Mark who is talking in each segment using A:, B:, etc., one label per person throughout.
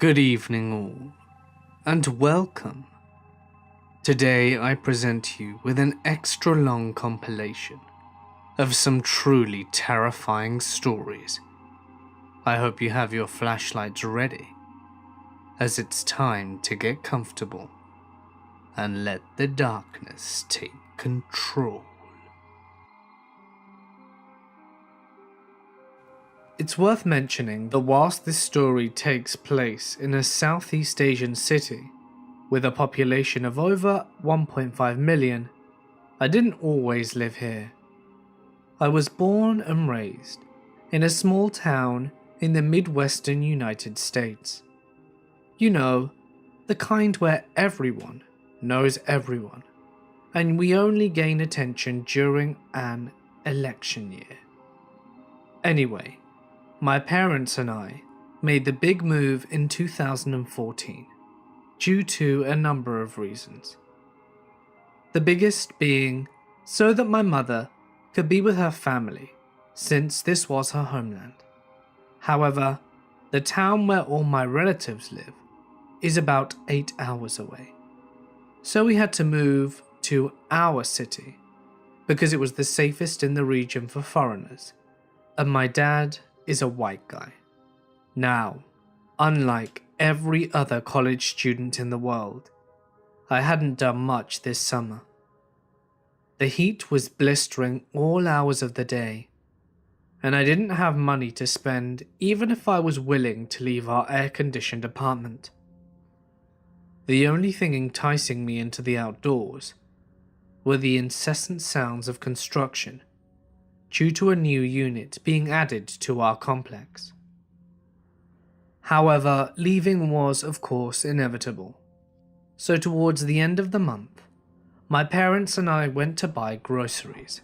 A: Good evening all, and welcome. Today I present you with an extra long compilation of some truly terrifying stories. I hope you have your flashlights ready, as it's time to get comfortable and let the darkness take control. It's worth mentioning that whilst this story takes place in a Southeast Asian city with a population of over 1.5 million, I didn't always live here. I was born and raised in a small town in the Midwestern United States. You know, the kind where everyone knows everyone, and we only gain attention during an election year. Anyway, my parents and I made the big move in 2014 due to a number of reasons. The biggest being so that my mother could be with her family, since this was her homeland. However, the town where all my relatives live is about 8 hours away. So we had to move to our city because it was the safest in the region for foreigners, and my dad is a white guy. Now, unlike every other college student in the world, I hadn't done much this summer. The heat was blistering all hours of the day, and I didn't have money to spend even if I was willing to leave our air-conditioned apartment. The only thing enticing me into the outdoors were the incessant sounds of construction due to a new unit being added to our complex. However, leaving was of course inevitable, so towards the end of the month, my parents and I went to buy groceries.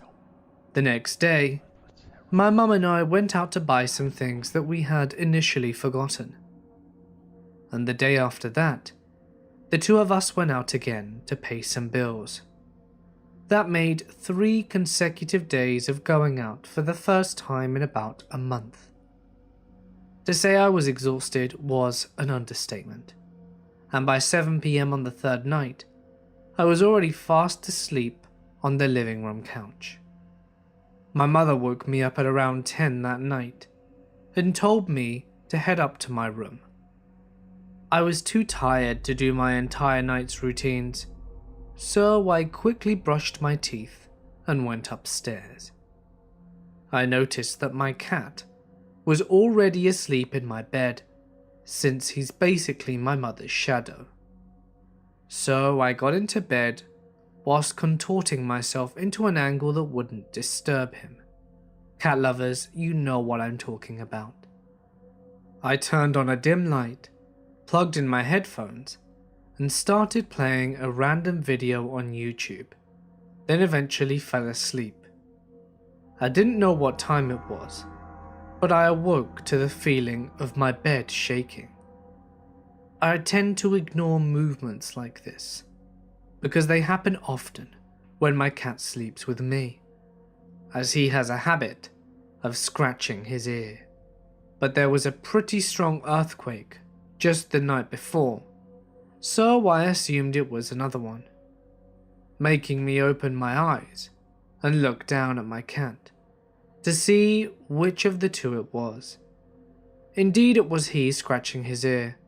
A: The next day, my mum and I went out to buy some things that we had initially forgotten. And the day after that, the two of us went out again to pay some bills. That made 3 consecutive days of going out for the first time in about a month. To say I was exhausted was an understatement, and by 7 PM on the third night, I was already fast asleep on the living room couch. My mother woke me up at around 10 that night and told me to head up to my room. I was too tired to do my entire night's routines, so I quickly brushed my teeth and went upstairs. I noticed that my cat was already asleep in my bed, since he's basically my mother's shadow. So I got into bed whilst contorting myself into an angle that wouldn't disturb him. Cat lovers, you know what I'm talking about. I turned on a dim light, plugged in my headphones, and started playing a random video on YouTube, then eventually fell asleep. I didn't know what time it was, but I awoke to the feeling of my bed shaking. I tend to ignore movements like this, because they happen often when my cat sleeps with me, as he has a habit of scratching his ear. But there was a pretty strong earthquake just the night before, so I assumed it was another one, making me open my eyes and look down at my cat to see which of the two it was. Indeed, it was he scratching his ear,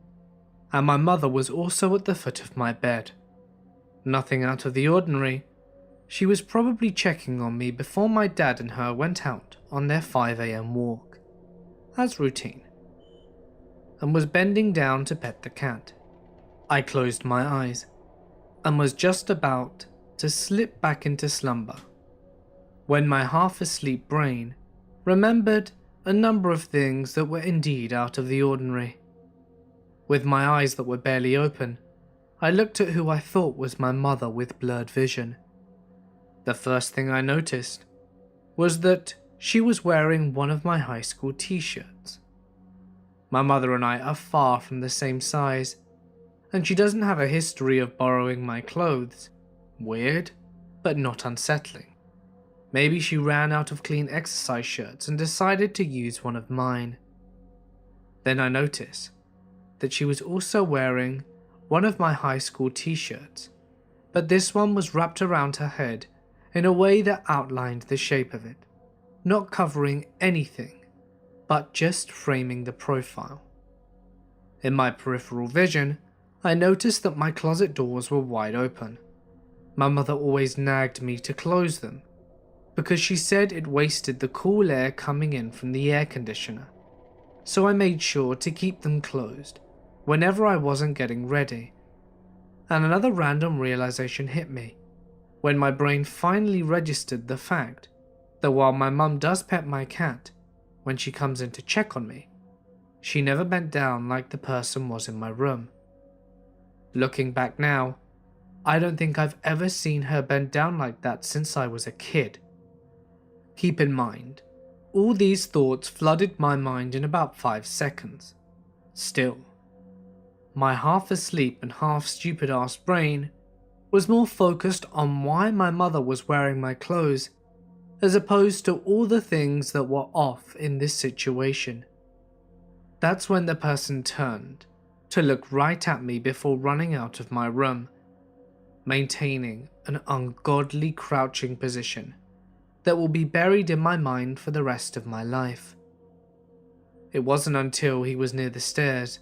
A: and my mother was also at the foot of my bed. Nothing out of the ordinary. She was probably checking on me before my dad and her went out on their 5 AM walk, as routine, and was bending down to pet the cat. I closed my eyes and was just about to slip back into slumber when my half-asleep brain remembered a number of things that were indeed out of the ordinary. With my eyes that were barely open, I looked at who I thought was my mother with blurred vision. The first thing I noticed was that she was wearing one of my high school t-shirts. My mother and I are far from the same size, and she doesn't have a history of borrowing my clothes. Weird, but not unsettling. Maybe she ran out of clean exercise shirts and decided to use one of mine. Then I notice that she was also wearing one of my high school t-shirts, but this one was wrapped around her head in a way that outlined the shape of it, not covering anything, but just framing the profile. In my peripheral vision, I noticed that my closet doors were wide open. My mother always nagged me to close them, because she said it wasted the cool air coming in from the air conditioner, so I made sure to keep them closed whenever I wasn't getting ready. And another random realization hit me, when my brain finally registered the fact that while my mum does pet my cat when she comes in to check on me, she never bent down like the person was in my room. Looking back now, I don't think I've ever seen her bend down like that since I was a kid. Keep in mind, all these thoughts flooded my mind in about 5 seconds. Still, my half asleep and half stupid ass brain was more focused on why my mother was wearing my clothes as opposed to all the things that were off in this situation. That's when the person turned to look right at me before running out of my room, maintaining an ungodly crouching position that will be buried in my mind for the rest of my life. It wasn't until he was near the stairs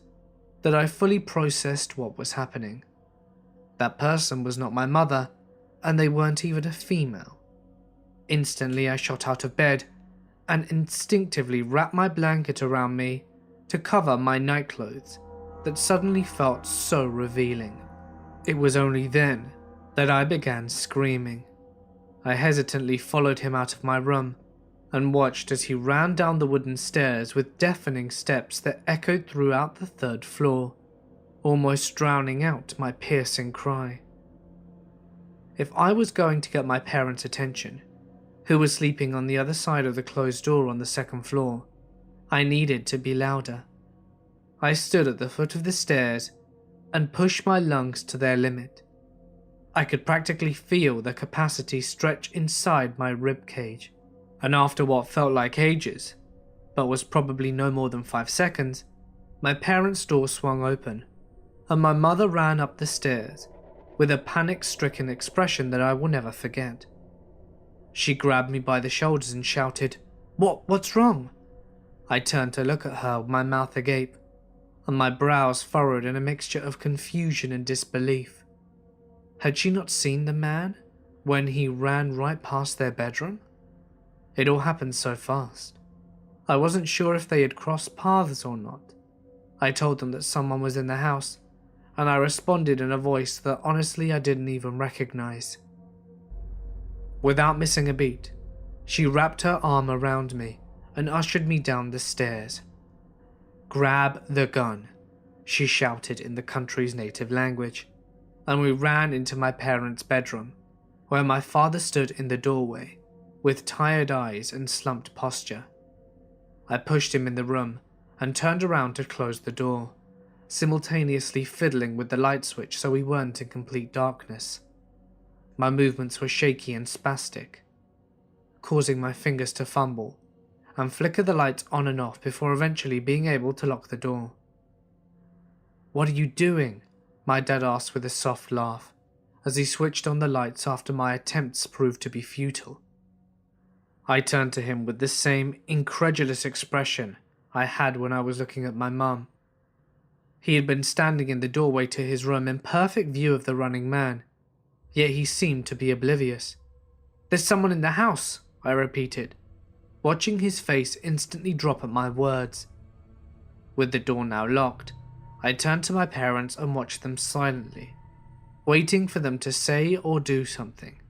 A: that I fully processed what was happening. That person was not my mother, and they weren't even a female. Instantly I shot out of bed and instinctively wrapped my blanket around me to cover my nightclothes that suddenly felt so revealing. It was only then that I began screaming. I hesitantly followed him out of my room and watched as he ran down the wooden stairs with deafening steps that echoed throughout the 3rd floor, almost drowning out my piercing cry. If I was going to get my parents' attention, who was sleeping on the other side of the closed door on the 2nd floor, I needed to be louder. I stood at the foot of the stairs and pushed my lungs to their limit. I could practically feel the capacity stretch inside my rib cage, and after what felt like ages, but was probably no more than 5 seconds, my parents' door swung open, and my mother ran up the stairs with a panic-stricken expression that I will never forget. She grabbed me by the shoulders and shouted, What's wrong?" I turned to look at her, my mouth agape, and my brows furrowed in a mixture of confusion and disbelief. Had she not seen the man when he ran right past their bedroom? It all happened so fast. I wasn't sure if they had crossed paths or not. I told them that someone was in the house, and I responded in a voice that honestly I didn't even recognize. Without missing a beat, she wrapped her arm around me and ushered me down the stairs. "Grab the gun," she shouted in the country's native language, and we ran into my parents' bedroom, where my father stood in the doorway, with tired eyes and slumped posture. I pushed him in the room and turned around to close the door, simultaneously fiddling with the light switch so we weren't in complete darkness. My movements were shaky and spastic, causing my fingers to fumble and flicker the lights on and off before eventually being able to lock the door. "What are you doing?" my dad asked with a soft laugh, as he switched on the lights after my attempts proved to be futile. I turned to him with the same incredulous expression I had when I was looking at my mum. He had been standing in the doorway to his room in perfect view of the running man, yet he seemed to be oblivious. "There's someone in the house," I repeated, watching his face instantly drop at my words. With the door now locked, I turned to my parents and watched them silently, waiting for them to say or do something.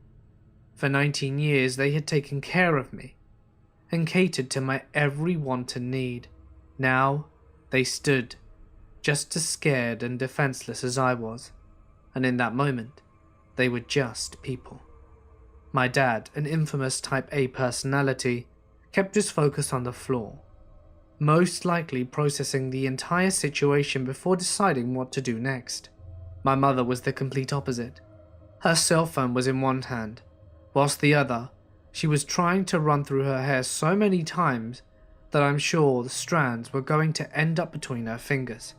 A: For 19 years they had taken care of me and catered to my every want and need. Now they stood, just as scared and defenseless as I was, and in that moment, they were just people. My dad, an infamous type A personality, kept his focus on the floor, most likely processing the entire situation before deciding what to do next. My mother was the complete opposite. Her cell phone was in one hand, whilst the other, she was trying to run through her hair so many times that I'm sure the strands were going to end up between her fingers.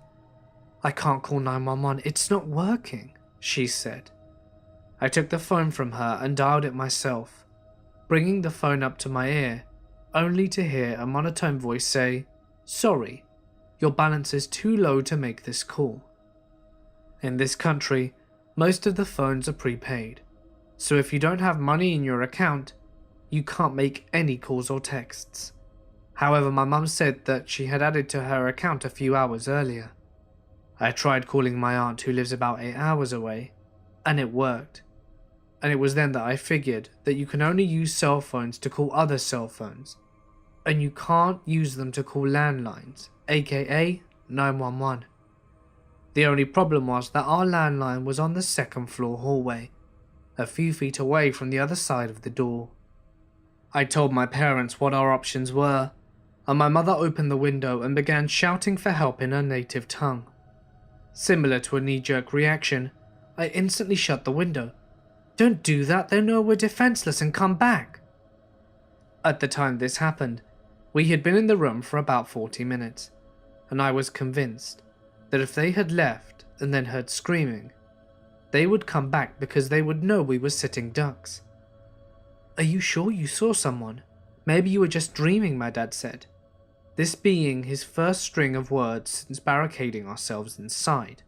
A: "I can't call 911, it's not working," she said. I took the phone from her and dialed it myself, bringing the phone up to my ear, only to hear a monotone voice say, "Sorry, your balance is too low to make this call." In this country, most of the phones are prepaid, so if you don't have money in your account, you can't make any calls or texts. However, my mum said that she had added to her account a few hours earlier. I tried calling my aunt who lives about 8 hours away, and it worked. And it was then that I figured that you can only use cell phones to call other cell phones, and you can't use them to call landlines, aka 911. The only problem was that our landline was on the second floor hallway, a few feet away from the other side of the door. I told my parents what our options were, and my mother opened the window and began shouting for help in her native tongue. Similar to a knee-jerk reaction, I instantly shut the window. "Don't do that, they'll know we're defenseless and come back." At the time this happened, we had been in the room for about 40 minutes, and I was convinced that if they had left and then heard screaming, they would come back because they would know we were sitting ducks. "Are you sure you saw someone? Maybe you were just dreaming," my dad said, this being his first string of words since barricading ourselves inside.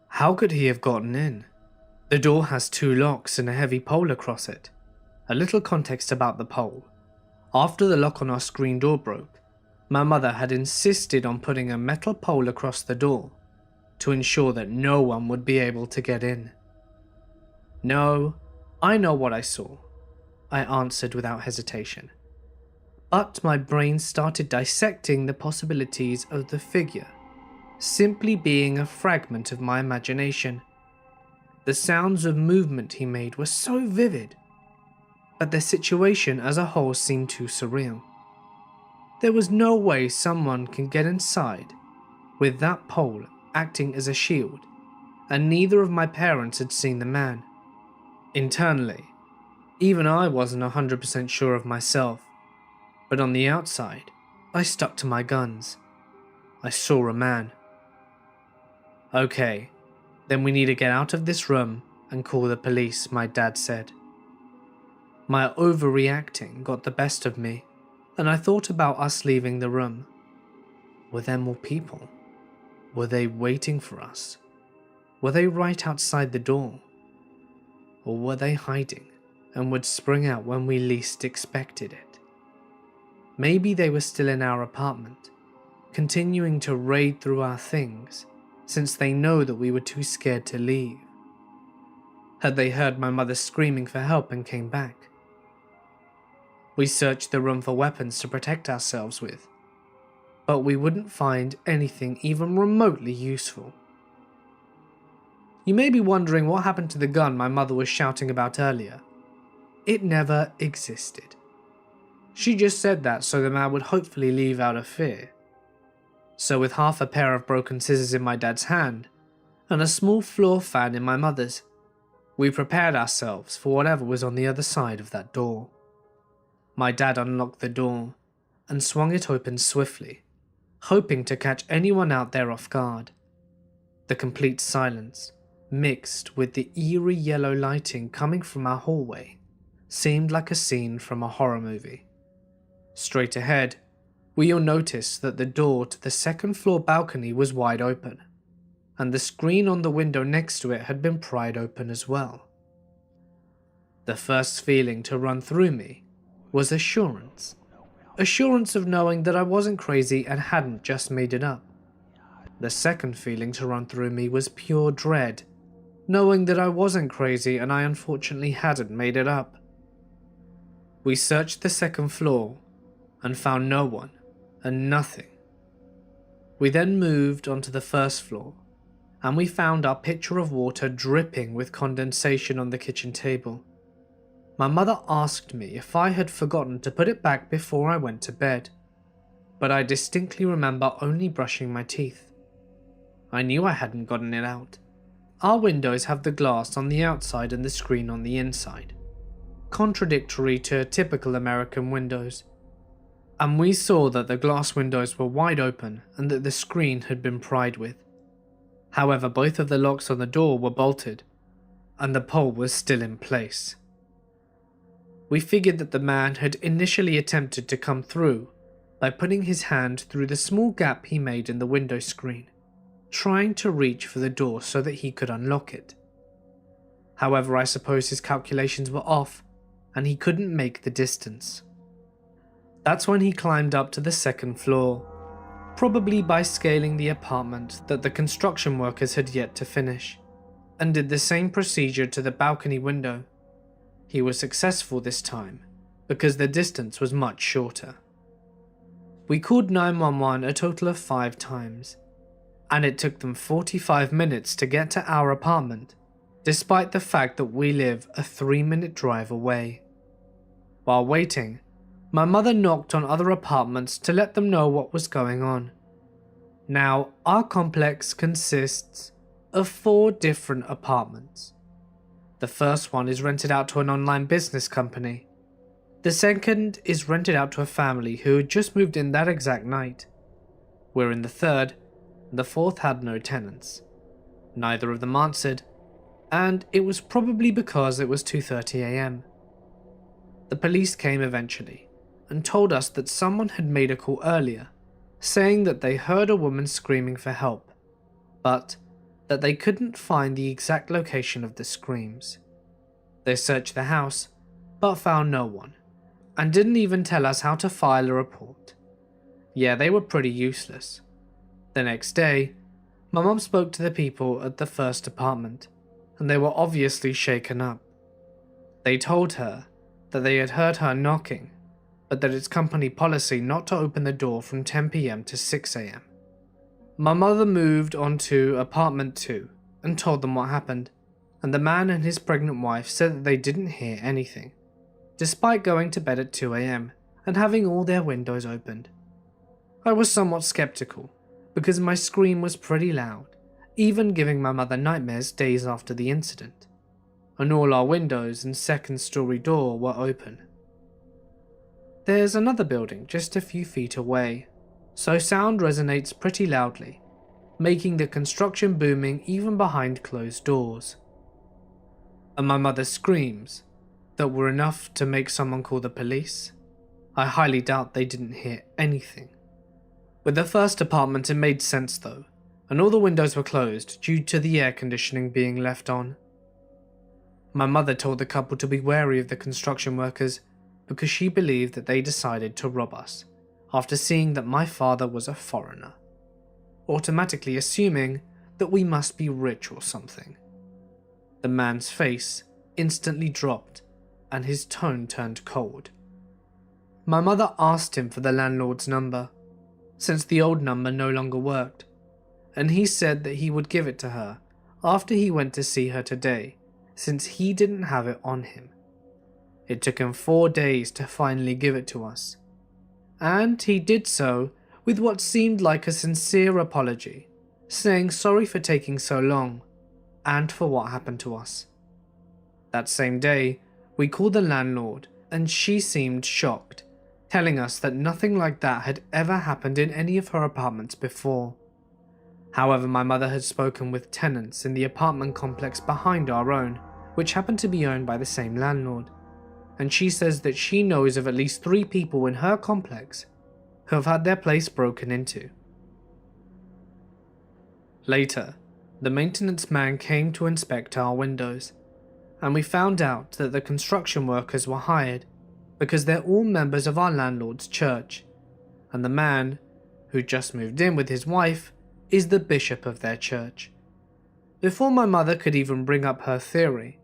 A: How could he have gotten in? The door has 2 locks and a heavy pole across it. A little context about the pole. After the lock on our screen door broke, my mother had insisted on putting a metal pole across the door to ensure that no one would be able to get in. "No, I know what I saw," I answered without hesitation. But my brain started dissecting the possibilities of the figure simply being a fragment of my imagination. The sounds of movement he made were so vivid, but the situation as a whole seemed too surreal. There was no way someone can get inside with that pole acting as a shield, and neither of my parents had seen the man. Internally, even I wasn't 100% sure of myself, but on the outside, I stuck to my guns. I saw a man. "Okay, then we need to get out of this room and call the police," my dad said. My overreacting got the best of me, and I thought about us leaving the room. Were there more people? Were they waiting for us? Were they right outside the door? Or were they hiding and would spring out when we least expected it? Maybe they were still in our apartment, continuing to raid through our things, since they know that we were too scared to leave. Had they heard my mother screaming for help and came back? We searched the room for weapons to protect ourselves with, but we wouldn't find anything even remotely useful. You may be wondering what happened to the gun my mother was shouting about earlier. It never existed. She just said that so the man would hopefully leave out of fear. So with half a pair of broken scissors in my dad's hand, and a small floor fan in my mother's, we prepared ourselves for whatever was on the other side of that door. My dad unlocked the door and swung it open swiftly, hoping to catch anyone out there off guard. The complete silence, mixed with the eerie yellow lighting coming from our hallway, seemed like a scene from a horror movie. Straight ahead, we all noticed that the door to the second floor balcony was wide open, and the screen on the window next to it had been pried open as well. The first feeling to run through me was assurance. Assurance of knowing that I wasn't crazy and hadn't just made it up. The second feeling to run through me was pure dread, knowing that I wasn't crazy and I unfortunately hadn't made it up. We searched the second floor and found no one and nothing. We then moved onto the first floor, and we found our pitcher of water dripping with condensation on the kitchen table. My mother asked me if I had forgotten to put it back before I went to bed, but I distinctly remember only brushing my teeth. I knew I hadn't gotten it out. Our windows have the glass on the outside and the screen on the inside, contradictory to typical American windows. And we saw that the glass windows were wide open and that the screen had been pried with. However, both of the locks on the door were bolted, and the pole was still in place. We figured that the man had initially attempted to come through by putting his hand through the small gap he made in the window screen, trying to reach for the door so that he could unlock it. However, I suppose his calculations were off, and he couldn't make the distance. That's when he climbed up to the second floor, probably by scaling the apartment that the construction workers had yet to finish, and did the same procedure to the balcony window. He was successful this time, because the distance was much shorter. We called 911 a total of 5 times, and it took them 45 minutes to get to our apartment, despite the fact that we live a 3-minute drive away. While waiting, my mother knocked on other apartments to let them know what was going on. Now, our complex consists of 4 different apartments. The first one is rented out to an online business company. The second is rented out to a family who had just moved in that exact night. We're in the third, and the fourth had no tenants. Neither of them answered, and it was probably because it was 2:30 a.m. The police came eventually and told us that someone had made a call earlier, saying that they heard a woman screaming for help, but that they couldn't find the exact location of the screams. They searched the house, but found no one, and didn't even tell us how to file a report. Yeah, they were pretty useless. The next day, my mum spoke to the people at the first apartment, and they were obviously shaken up. They told her that they had heard her knocking, but that it's company policy not to open the door from 10 p.m. to 6 a.m. My mother moved on to apartment 2 and told them what happened, and the man and his pregnant wife said that they didn't hear anything, despite going to bed at 2 a.m. and having all their windows opened. I was somewhat skeptical, because my scream was pretty loud, even giving my mother nightmares days after the incident, and all our windows and second-story door were open. There's another building just a few feet away, so sound resonates pretty loudly, making the construction booming even behind closed doors. And my mother's screams, that were enough to make someone call the police, I highly doubt they didn't hear anything. With the first apartment it made sense though, and all the windows were closed due to the air conditioning being left on. My mother told the couple to be wary of the construction workers because she believed that they decided to rob us after seeing that my father was a foreigner, automatically assuming that we must be rich or something. The man's face instantly dropped and his tone turned cold. My mother asked him for the landlord's number, since the old number no longer worked, and he said that he would give it to her after he went to see her today, since he didn't have it on him. It took him 4 days to finally give it to us, and he did so with what seemed like a sincere apology, saying sorry for taking so long, and for what happened to us. That same day, we called the landlord, and she seemed shocked, telling us that nothing like that had ever happened in any of her apartments before. However, my mother had spoken with tenants in the apartment complex behind our own, which happened to be owned by the same landlord, and she says that she knows of at least 3 people in her complex who have had their place broken into. Later, the maintenance man came to inspect our windows, and we found out that the construction workers were hired because they're all members of our landlord's church, and the man, who just moved in with his wife, is the bishop of their church. Before my mother could even bring up her theory,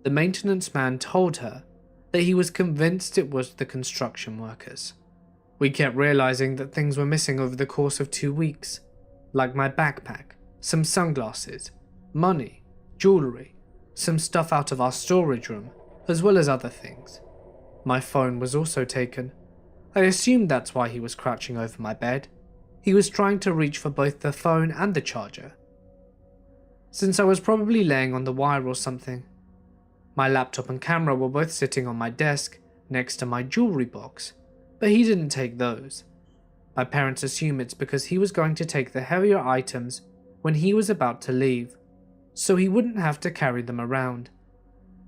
A: the maintenance man told her that he was convinced it was the construction workers. We kept realizing that things were missing over the course of 2 weeks, like my backpack, some sunglasses, money, jewellery, some stuff out of our storage room, as well as other things. My phone was also taken. I assumed that's why he was crouching over my bed. He was trying to reach for both the phone and the charger, since I was probably laying on the wire or something. My laptop and camera were both sitting on my desk next to my jewellery box, but he didn't take those. My parents assume it's because he was going to take the heavier items when he was about to leave, so he wouldn't have to carry them around.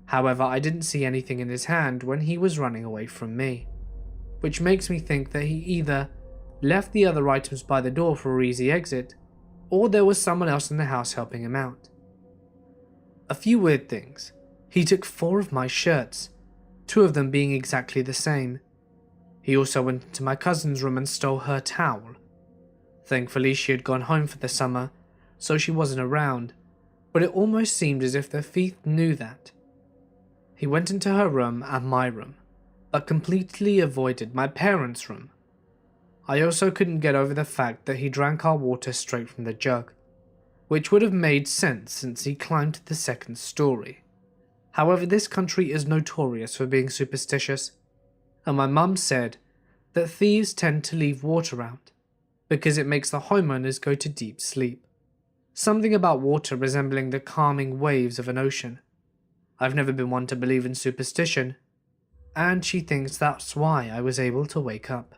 A: However, I didn't see anything in his hand when he was running away from me, which makes me think that he either left the other items by the door for an easy exit, or there was someone else in the house helping him out. A few weird things. He took 4 of my shirts, 2 of them being exactly the same. He also went into my cousin's room and stole her towel. Thankfully, she had gone home for the summer, so she wasn't around, but it almost seemed as if the thief knew that. He went into her room and my room, but completely avoided my parents' room. I also couldn't get over the fact that he drank our water straight from the jug, which would have made sense since he climbed to the 2nd story. However, this country is notorious for being superstitious, and my mum said that thieves tend to leave water out because it makes the homeowners go to deep sleep. Something about water resembling the calming waves of an ocean. I've never been one to believe in superstition, and she thinks that's why I was able to wake up.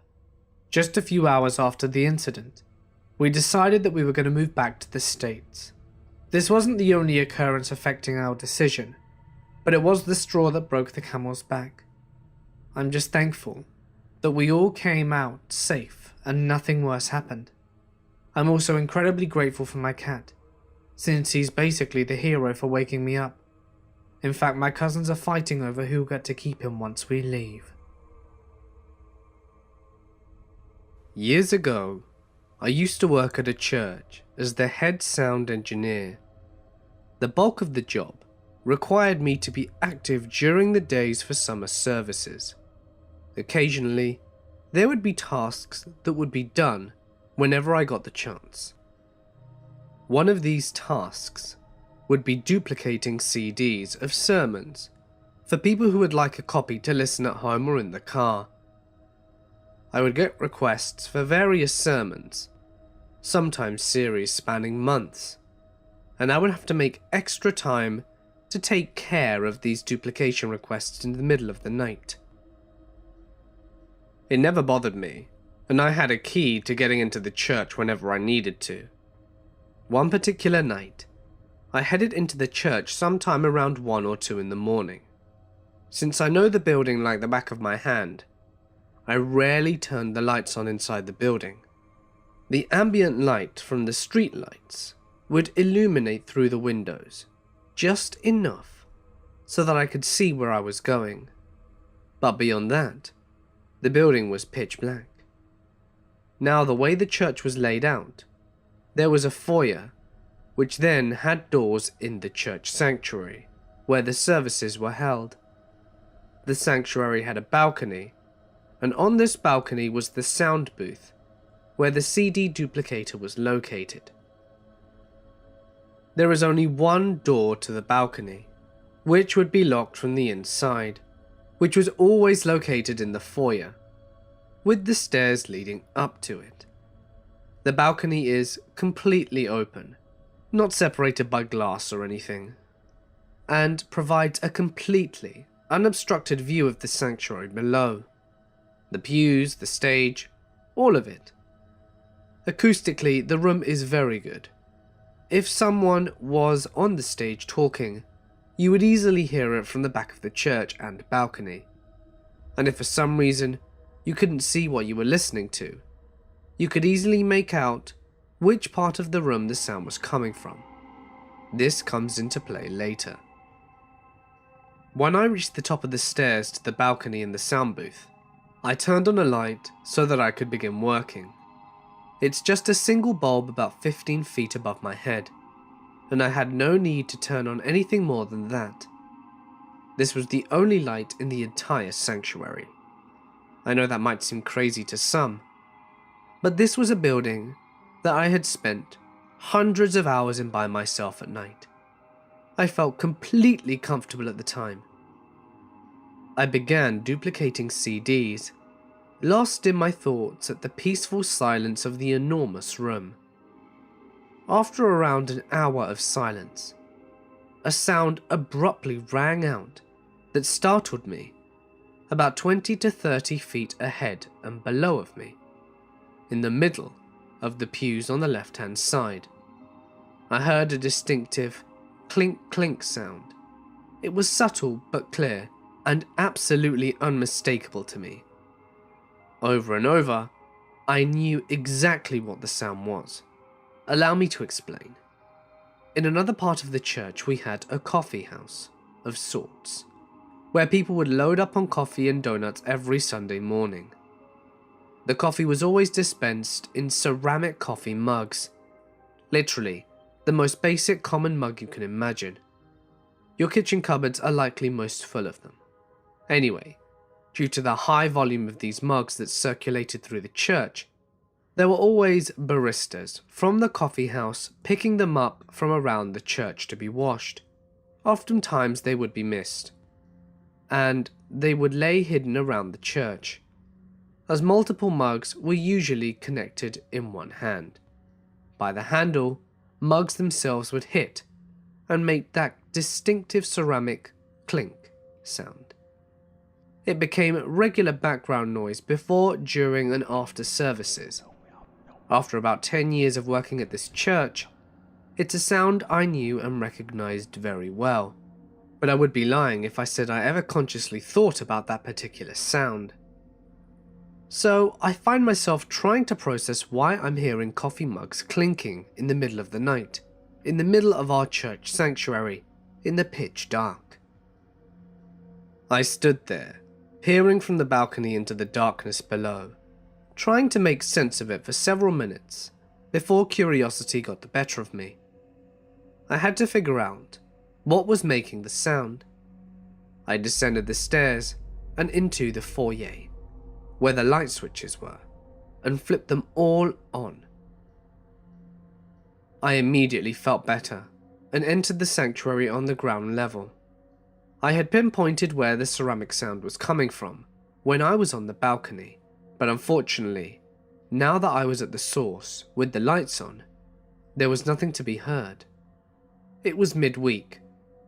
A: Just a few hours after the incident, we decided that we were going to move back to the States. This wasn't the only occurrence affecting our decision, but it was the straw that broke the camel's back. I'm just thankful that we all came out safe and nothing worse happened. I'm also incredibly grateful for my cat, since he's basically the hero for waking me up. In fact, my cousins are fighting over who'll get to keep him once we leave. Years ago, I used to work at a church as the head sound engineer. The bulk of the job required me to be active during the days for summer services. Occasionally, there would be tasks that would be done whenever I got the chance. One of these tasks would be duplicating CDs of sermons for people who would like a copy to listen at home or in the car. I would get requests for various sermons, sometimes series spanning months, and I would have to make extra time to take care of these duplication requests in the middle of the night. It never bothered me, and I had a key to getting into the church whenever I needed to. One particular night, I headed into the church sometime around 1 or 2 in the morning. Since I know the building like the back of my hand, I rarely turned the lights on inside the building. The ambient light from the street lights would illuminate through the windows, just enough so that I could see where I was going. But beyond that, the building was pitch black. Now, the way the church was laid out, there was a foyer, which then had doors in the church sanctuary, where the services were held. The sanctuary had a balcony, and on this balcony was the sound booth, where the CD duplicator was located. There is only one door to the balcony, which would be locked from the inside, which was always located in the foyer, with the stairs leading up to it. The balcony is completely open, not separated by glass or anything, and provides a completely unobstructed view of the sanctuary below. The pews, the stage, all of it. Acoustically, the room is very good. If someone was on the stage talking, you would easily hear it from the back of the church and balcony. And if for some reason you couldn't see what you were listening to, you could easily make out which part of the room the sound was coming from. This comes into play later. When I reached the top of the stairs to the balcony in the sound booth, I turned on a light so that I could begin working. It's just a single bulb about 15 feet above my head, and I had no need to turn on anything more than that. This was the only light in the entire sanctuary. I know that might seem crazy to some, but this was a building that I had spent hundreds of hours in by myself at night. I felt completely comfortable at the time. I began duplicating CDs, lost in my thoughts at the peaceful silence of the enormous room. After around an hour of silence, a sound abruptly rang out that startled me about 20 to 30 feet ahead and below of me, in the middle of the pews on the left-hand side. I heard a distinctive clink-clink sound. It was subtle but clear, and absolutely unmistakable to me. Over and over, I knew exactly what the sound was. Allow me to explain. In another part of the church, we had a coffee house, of sorts, where people would load up on coffee and donuts every Sunday morning. The coffee was always dispensed in ceramic coffee mugs. Literally, the most basic common mug you can imagine. Your kitchen cupboards are likely most full of them. Anyway, due to the high volume of these mugs that circulated through the church, there were always baristas from the coffee house picking them up from around the church to be washed. Oftentimes they would be missed, and they would lay hidden around the church, as multiple mugs were usually connected in one hand. By the handle, mugs themselves would hit and make that distinctive ceramic clink sound. It became regular background noise before, during, and after services. After about 10 years of working at this church, it's a sound I knew and recognized very well, but I would be lying if I said I ever consciously thought about that particular sound. So I find myself trying to process why I'm hearing coffee mugs clinking in the middle of the night, in the middle of our church sanctuary, in the pitch dark. I stood there, peering from the balcony into the darkness below, trying to make sense of it for several minutes before curiosity got the better of me. I had to figure out what was making the sound. I descended the stairs and into the foyer, where the light switches were, and flipped them all on. I immediately felt better and entered the sanctuary on the ground level. I had pinpointed where the ceramic sound was coming from when I was on the balcony, but unfortunately, now that I was at the source with the lights on, there was nothing to be heard. It was midweek,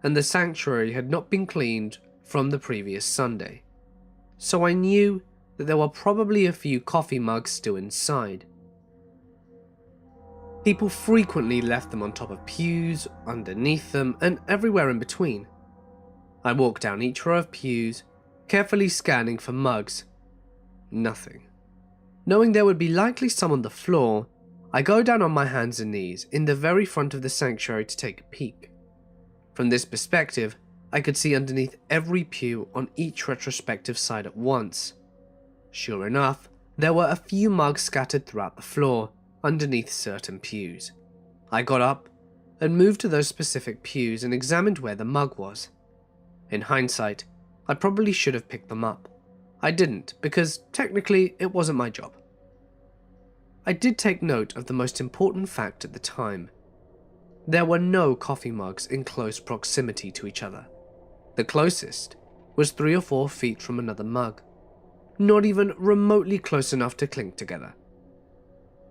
A: and the sanctuary had not been cleaned from the previous Sunday, so I knew that there were probably a few coffee mugs still inside. People frequently left them on top of pews, underneath them, and everywhere in between. I walked down each row of pews, carefully scanning for mugs. Nothing. Knowing there would be likely some on the floor, I go down on my hands and knees in the very front of the sanctuary to take a peek. From this perspective, I could see underneath every pew on each retrospective side at once. Sure enough, there were a few mugs scattered throughout the floor, underneath certain pews. I got up and moved to those specific pews and examined where the mug was. In hindsight, I probably should have picked them up. I didn't, because technically it wasn't my job. I did take note of the most important fact at the time. There were no coffee mugs in close proximity to each other. The closest was 3 or 4 feet from another mug, not even remotely close enough to clink together.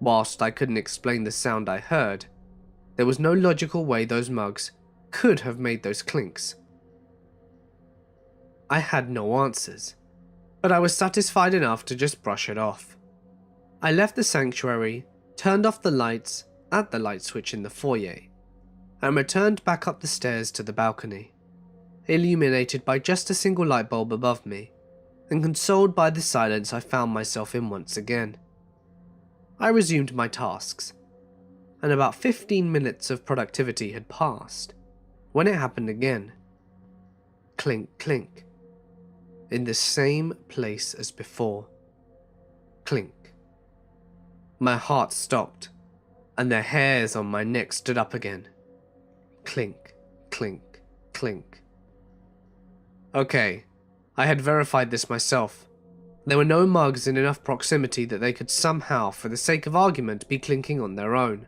A: Whilst I couldn't explain the sound I heard, there was no logical way those mugs could have made those clinks. I had no answers, but I was satisfied enough to just brush it off. I left the sanctuary, turned off the lights at the light switch in the foyer, and returned back up the stairs to the balcony, illuminated by just a single light bulb above me, and consoled by the silence I found myself in once again. I resumed my tasks, and about 15 minutes of productivity had passed when it happened again. Clink, clink. In the same place as before. Clink. My heart stopped, and the hairs on my neck stood up again. Clink, clink, clink. Okay, I had verified this myself. There were no mugs in enough proximity that they could somehow, for the sake of argument, be clinking on their own.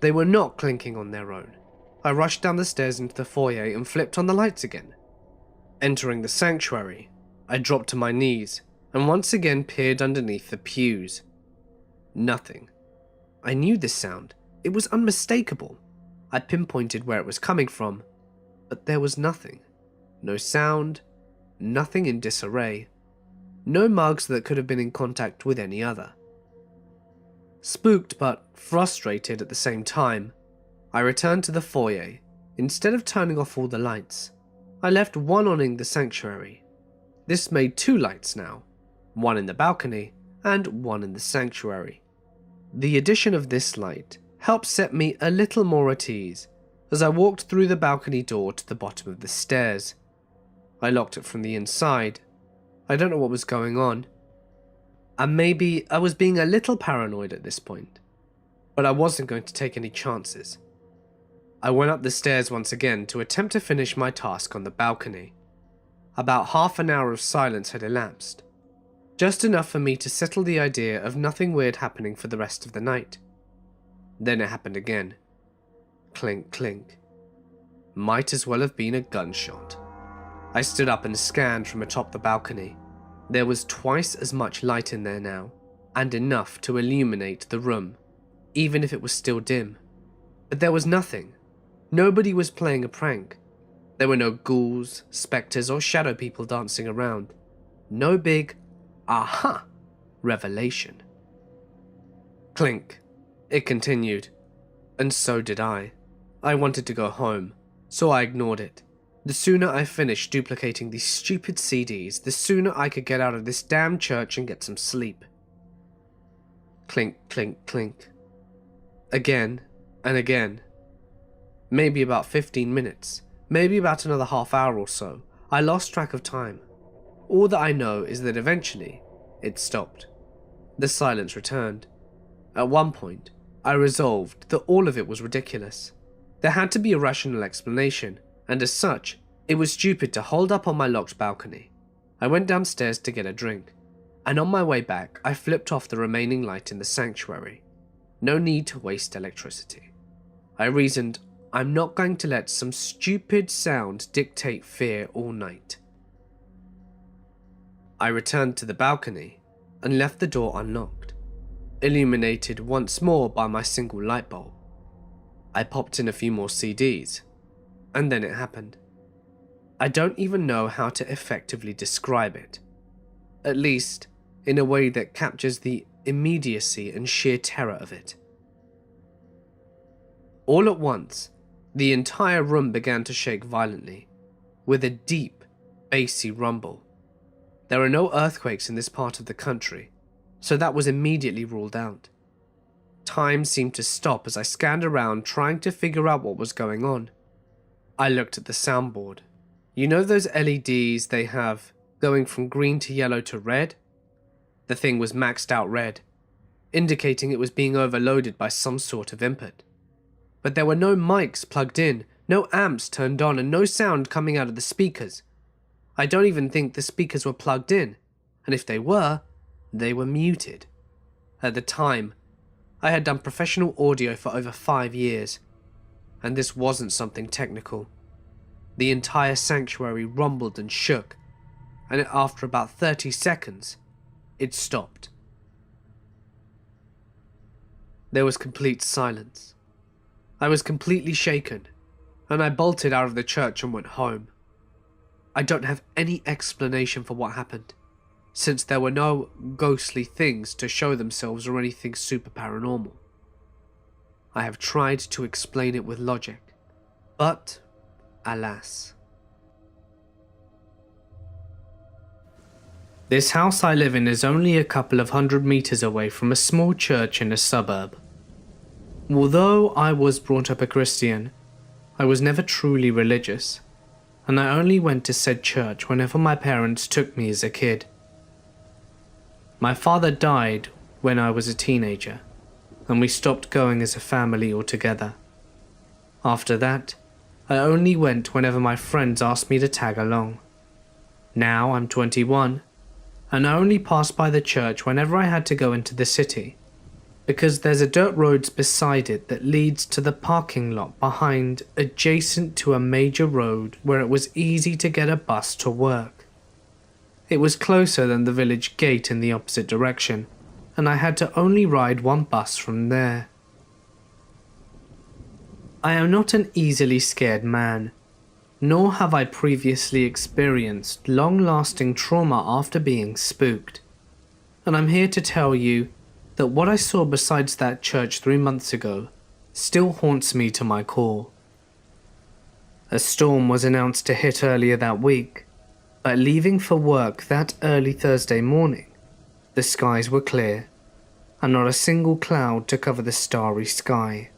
A: They were not clinking on their own. I rushed down the stairs into the foyer and flipped on the lights again. Entering the sanctuary, I dropped to my knees and once again peered underneath the pews. Nothing. I knew this sound. It was unmistakable. I pinpointed where it was coming from, but there was nothing. No sound, nothing in disarray. No mugs that could have been in contact with any other. Spooked but frustrated at the same time, I returned to the foyer. Instead of turning off all the lights, I left one on in the sanctuary. This made 2 lights now, one in the balcony and one in the sanctuary. The addition of this light helped set me a little more at ease as I walked through the balcony door to the bottom of the stairs. I locked it from the inside. I don't know what was going on. And maybe I was being a little paranoid at this point, but I wasn't going to take any chances. I went up the stairs once again to attempt to finish my task on the balcony. About half an hour of silence had elapsed, just enough for me to settle the idea of nothing weird happening for the rest of the night. Then it happened again. Clink, clink. Might as well have been a gunshot. I stood up and scanned from atop the balcony. There was twice as much light in there now, and enough to illuminate the room, even if it was still dim. But there was nothing. Nobody was playing a prank. There were no ghouls, spectres, or shadow people dancing around. No big, aha, revelation. Clink. It continued. And so did I. I wanted to go home, so I ignored it. The sooner I finished duplicating these stupid CDs, the sooner I could get out of this damn church and get some sleep. Clink, clink, clink. Again and again. Maybe about 15 minutes, maybe about another half hour or so. I lost track of time. All that I know is that eventually, it stopped. The silence returned. At one point, I resolved that all of it was ridiculous. There had to be a rational explanation, and as such, it was stupid to hold up on my locked balcony. I went downstairs to get a drink, and on my way back, I flipped off the remaining light in the sanctuary. No need to waste electricity. I reasoned, I'm not going to let some stupid sound dictate fear all night. I returned to the balcony and left the door unlocked, illuminated once more by my single light bulb. I popped in a few more CDs, and then it happened. I don't even know how to effectively describe it, at least in a way that captures the immediacy and sheer terror of it. All at once, the entire room began to shake violently, with a deep, bassy rumble. There are no earthquakes in this part of the country, so that was immediately ruled out. Time seemed to stop as I scanned around trying to figure out what was going on. I looked at the soundboard. You know those LEDs they have going from green to yellow to red? The thing was maxed out red, indicating it was being overloaded by some sort of input. But there were no mics plugged in, no amps turned on, and no sound coming out of the speakers. I don't even think the speakers were plugged in, and if they were muted. At the time, I had done professional audio for over 5 years, and this wasn't something technical. The entire sanctuary rumbled and shook, and after about 30 seconds, it stopped. There was complete silence. I was completely shaken, and I bolted out of the church and went home. I don't have any explanation for what happened, since there were no ghostly things to show themselves or anything super paranormal. I have tried to explain it with logic, but alas. This house I live in is only a couple of 100 meters away from a small church in a suburb. Although I was brought up a Christian, I was never truly religious, and I only went to said church whenever my parents took me as a kid. My father died when I was a teenager, and we stopped going as a family altogether. After that, I only went whenever my friends asked me to tag along. Now I'm 21, and I only pass by the church whenever I had to go into the city, because there's a dirt road beside it that leads to the parking lot behind, adjacent to a major road where it was easy to get a bus to work. It was closer than the village gate in the opposite direction, and I had to only ride one bus from there. I am not an easily scared man, nor have I previously experienced long-lasting trauma after being spooked, and I'm here to tell you that what I saw besides that church 3 months ago still haunts me to my core. A storm was announced to hit earlier that week, but leaving for work that early Thursday morning, the skies were clear, and not a single cloud to cover the starry sky.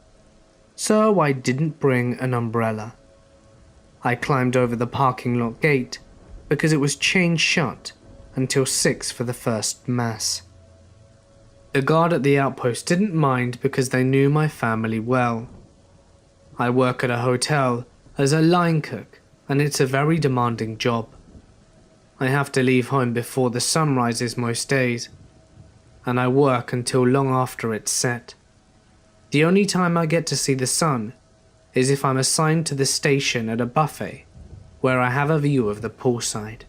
A: So I didn't bring an umbrella. I climbed over the parking lot gate because it was chained shut until 6 for the first mass. The guard at the outpost didn't mind because they knew my family well. I work at a hotel as a line cook, and it's a very demanding job. I have to leave home before the sun rises most days, and I work until long after it's set. The only time I get to see the sun is if I'm assigned to the station at a buffet, where I have a view of the poolside.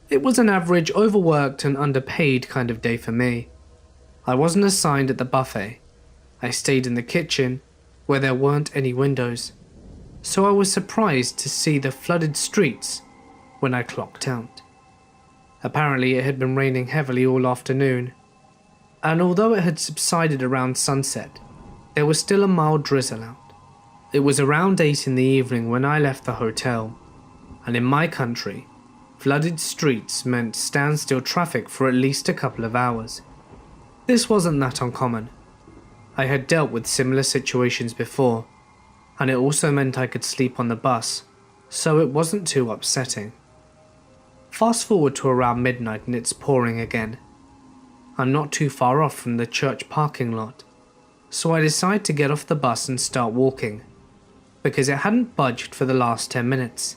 A: It was an average, overworked and underpaid kind of day for me. I wasn't assigned at the buffet. I stayed in the kitchen, where there weren't any windows, so I was surprised to see the flooded streets when I clocked out. Apparently it had been raining heavily all afternoon, and although it had subsided around sunset, there was still a mild drizzle out. It was around 8 in the evening when I left the hotel, and in my country, flooded streets meant standstill traffic for at least a couple of hours. This wasn't that uncommon. I had dealt with similar situations before, and it also meant I could sleep on the bus, so it wasn't too upsetting. Fast forward to around midnight and it's pouring again. I'm not too far off from the church parking lot, so I decide to get off the bus and start walking, because it hadn't budged for the last 10 minutes.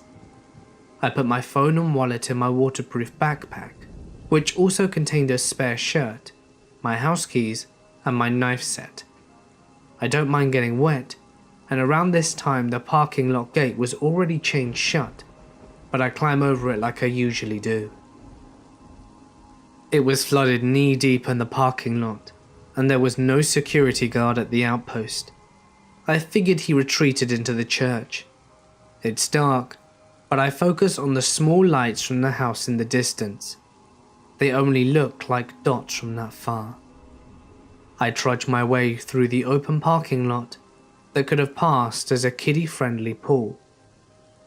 A: I put my phone and wallet in my waterproof backpack, which also contained a spare shirt, my house keys, and my knife set. I don't mind getting wet, and around this time the parking lot gate was already chained shut, but I climb over it like I usually do. It was flooded knee deep in the parking lot, and there was no security guard at the outpost. I figured he retreated into the church. It's dark, but I focus on the small lights from the house in the distance. They only look like dots from that far. I trudge my way through the open parking lot that could have passed as a kiddie-friendly pool,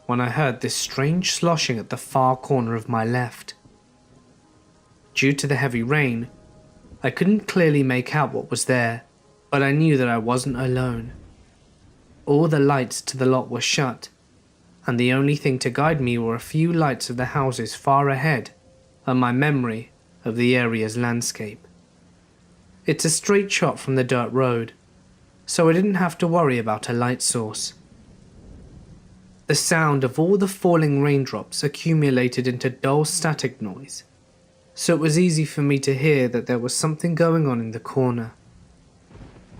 A: when I heard this strange sloshing at the far corner of my left. Due to the heavy rain, I couldn't clearly make out what was there, but I knew that I wasn't alone. All the lights to the lot were shut, and the only thing to guide me were a few lights of the houses far ahead and my memory of the area's landscape. It's a straight shot from the dirt road, so I didn't have to worry about a light source. The sound of all the falling raindrops accumulated into dull static noise, so it was easy for me to hear that there was something going on in the corner.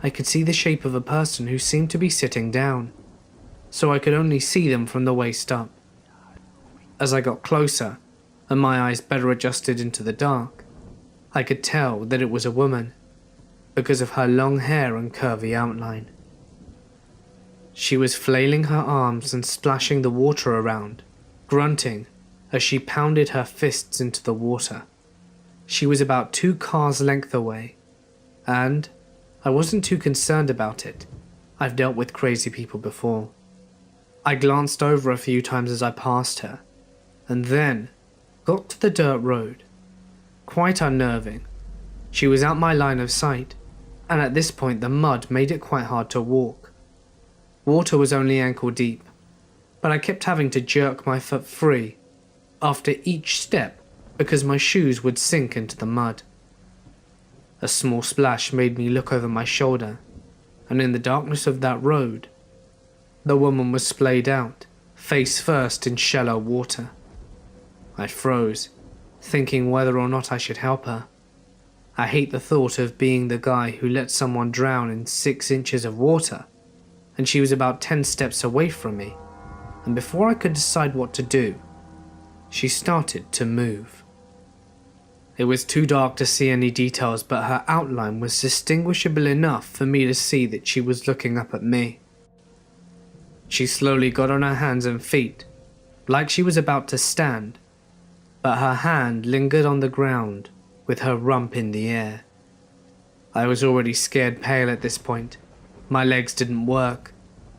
A: I could see the shape of a person who seemed to be sitting down, so I could only see them from the waist up. As I got closer, and my eyes better adjusted into the dark, I could tell that it was a woman, because of her long hair and curvy outline. She was flailing her arms and splashing the water around, grunting as she pounded her fists into the water. She was about 2 cars' length away, and I wasn't too concerned about it. I've dealt with crazy people before. I glanced over a few times as I passed her, and then got to the dirt road. Quite unnerving. She was out my line of sight, and at this point the mud made it quite hard to walk. Water was only ankle deep, but I kept having to jerk my foot free after each step because my shoes would sink into the mud. A small splash made me look over my shoulder, and in the darkness of that road, the woman was splayed out, face first in shallow water. I froze, thinking whether or not I should help her. I hate the thought of being the guy who let someone drown in 6 inches of water, and she was about 10 steps away from me, and before I could decide what to do, she started to move. It was too dark to see any details, but her outline was distinguishable enough for me to see that she was looking up at me. She slowly got on her hands and feet, like she was about to stand, but her hand lingered on the ground with her rump in the air. I was already scared pale at this point, My legs didn't work,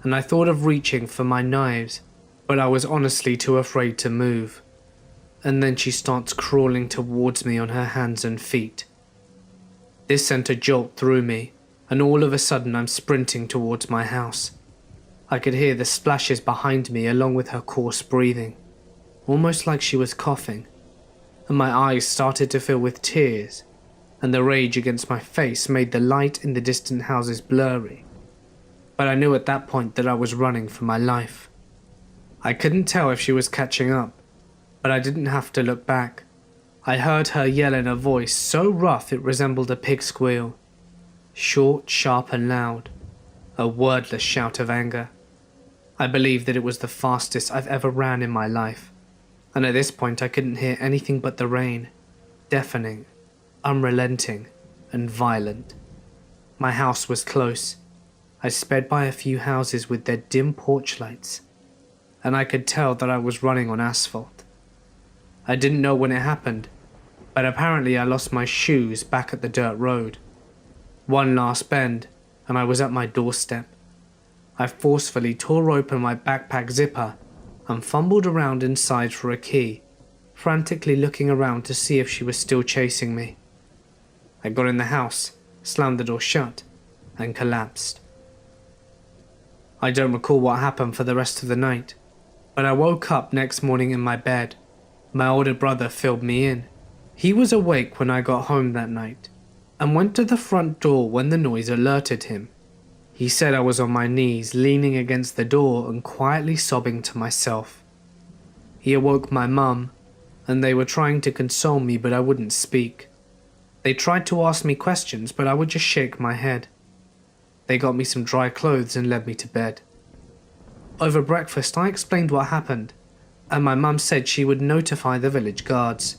A: and I thought of reaching for my knives, but I was honestly too afraid to move. And then she starts crawling towards me on her hands and feet. This sent a jolt through me, and all of a sudden I'm sprinting towards my house. I could hear the splashes behind me along with her coarse breathing, almost like she was coughing, and my eyes started to fill with tears, and the rage against my face made the light in the distant houses blurry. But I knew at that point that I was running for my life. I couldn't tell if she was catching up, but I didn't have to look back. I heard her yell in a voice so rough it resembled a pig squeal. Short, sharp and loud. A wordless shout of anger. I believe that it was the fastest I've ever ran in my life, and at this point I couldn't hear anything but the rain, deafening, unrelenting, and violent. My house was close. I sped by a few houses with their dim porch lights, and I could tell that I was running on asphalt. I didn't know when it happened, but apparently I lost my shoes back at the dirt road. One last bend, and I was at my doorstep. I forcefully tore open my backpack zipper and fumbled around inside for a key, frantically looking around to see if she was still chasing me. I got in the house, slammed the door shut, and collapsed. I don't recall what happened for the rest of the night, but I woke up next morning in my bed. My older brother filled me in. He was awake when I got home that night, and went to the front door when the noise alerted him. He said I was on my knees, leaning against the door and quietly sobbing to myself. He awoke my mum, and they were trying to console me, but I wouldn't speak. They tried to ask me questions, but I would just shake my head. They got me some dry clothes and led me to bed. Over breakfast, I explained what happened, and my mum said she would notify the village guards.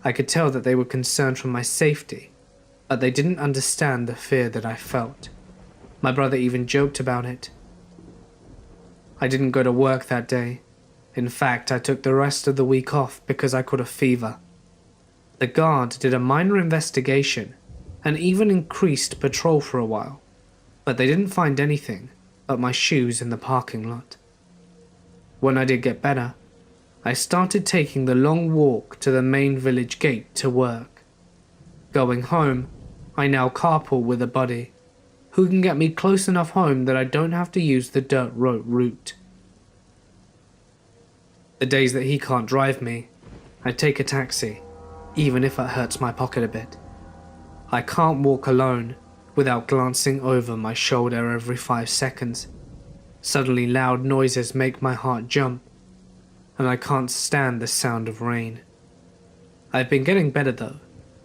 A: I could tell that they were concerned for my safety, but they didn't understand the fear that I felt. My brother even joked about it. I didn't go to work that day. In fact, I took the rest of the week off because I caught a fever. The guard did a minor investigation and even increased patrol for a while, but they didn't find anything but my shoes in the parking lot. When I did get better, I started taking the long walk to the main village gate to work. Going home, I now carpool with a buddy who can get me close enough home that I don't have to use the dirt road route. The days that he can't drive me, I take a taxi, even if it hurts my pocket a bit. I can't walk alone without glancing over my shoulder every 5 seconds. Suddenly loud noises make my heart jump, and I can't stand the sound of rain. I've been getting better though,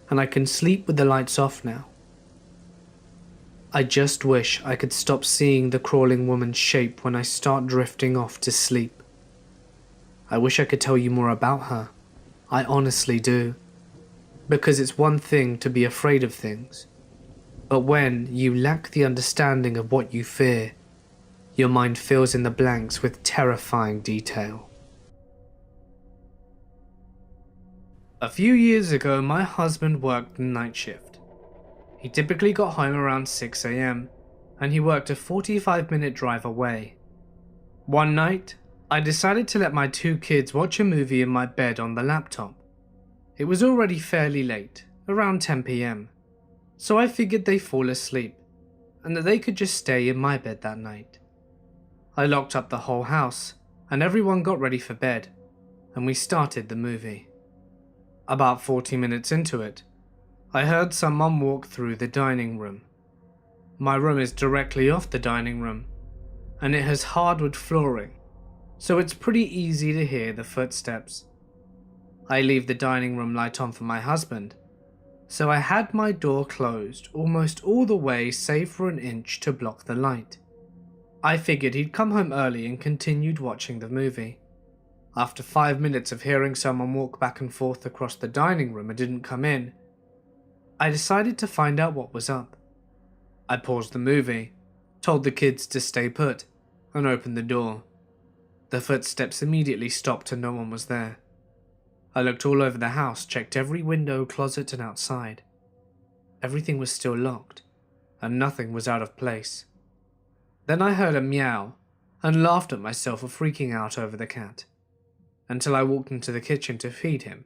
A: and I can sleep with the lights off now. I just wish I could stop seeing the crawling woman's shape when I start drifting off to sleep. I wish I could tell you more about her. I honestly do. Because it's one thing to be afraid of things, but when you lack the understanding of what you fear, your mind fills in the blanks with terrifying detail. A few years ago, my husband worked the night shift. He typically got home around 6 AM, and he worked a 45-minute drive away. One night, I decided to let my 2 kids watch a movie in my bed on the laptop. It was already fairly late, around 10 PM, so I figured they'd fall asleep, and that they could just stay in my bed that night. I locked up the whole house, and everyone got ready for bed, and we started the movie. About 40 minutes into it, I heard someone walk through the dining room. My room is directly off the dining room, and it has hardwood flooring, so it's pretty easy to hear the footsteps. I leave the dining room light on for my husband, so I had my door closed almost all the way save for an inch to block the light. I figured he'd come home early and continued watching the movie. After 5 minutes of hearing someone walk back and forth across the dining room and didn't come in, I decided to find out what was up. I paused the movie, told the kids to stay put, and opened the door. The footsteps immediately stopped and no one was there. I looked all over the house, checked every window, closet, and outside. Everything was still locked, and nothing was out of place. Then I heard a meow and laughed at myself for freaking out over the cat, until I walked into the kitchen to feed him,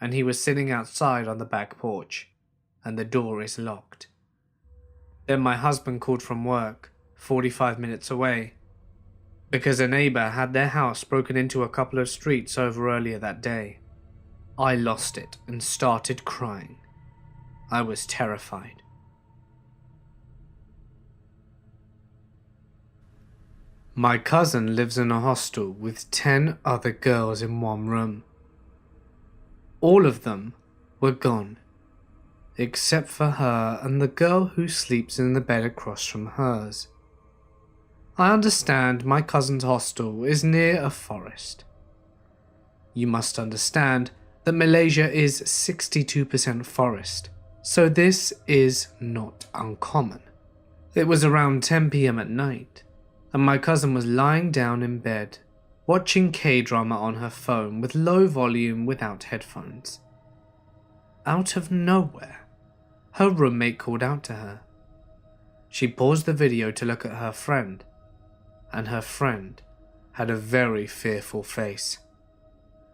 A: and he was sitting outside on the back porch, and the door is locked. Then my husband called from work, 45 minutes away, because a neighbor had their house broken into a couple of streets over earlier that day. I lost it and started crying. I was terrified. My cousin lives in a hostel with 10 other girls in one room. All of them were gone, except for her and the girl who sleeps in the bed across from hers. I understand my cousin's hostel is near a forest. You must understand that Malaysia is 62% forest, so this is not uncommon. It was around 10 p.m. at night, and my cousin was lying down in bed, watching K-drama on her phone with low volume without headphones. Out of nowhere, her roommate called out to her. She paused the video to look at her friend, and her friend had a very fearful face.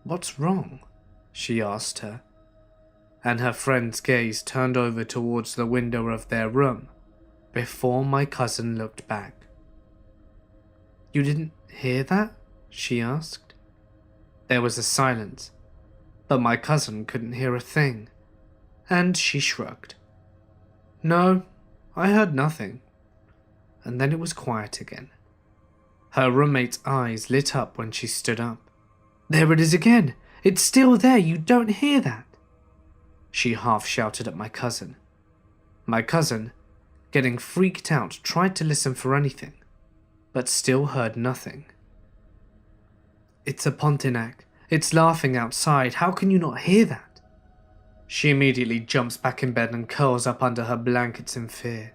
A: "What's wrong?" she asked her, and her friend's gaze turned over towards the window of their room before my cousin looked back. "You didn't hear that?" she asked. There was a silence, but my cousin couldn't hear a thing, and she shrugged. "No, I heard nothing." And then it was quiet again. Her roommate's eyes lit up when she stood up. "There it is again! It's still there! You don't hear that!" she half shouted at my cousin. My cousin, getting freaked out, tried to listen for anything, but still heard nothing. "It's a Pontiac. It's laughing outside. How can you not hear that?" She immediately jumps back in bed and curls up under her blankets in fear.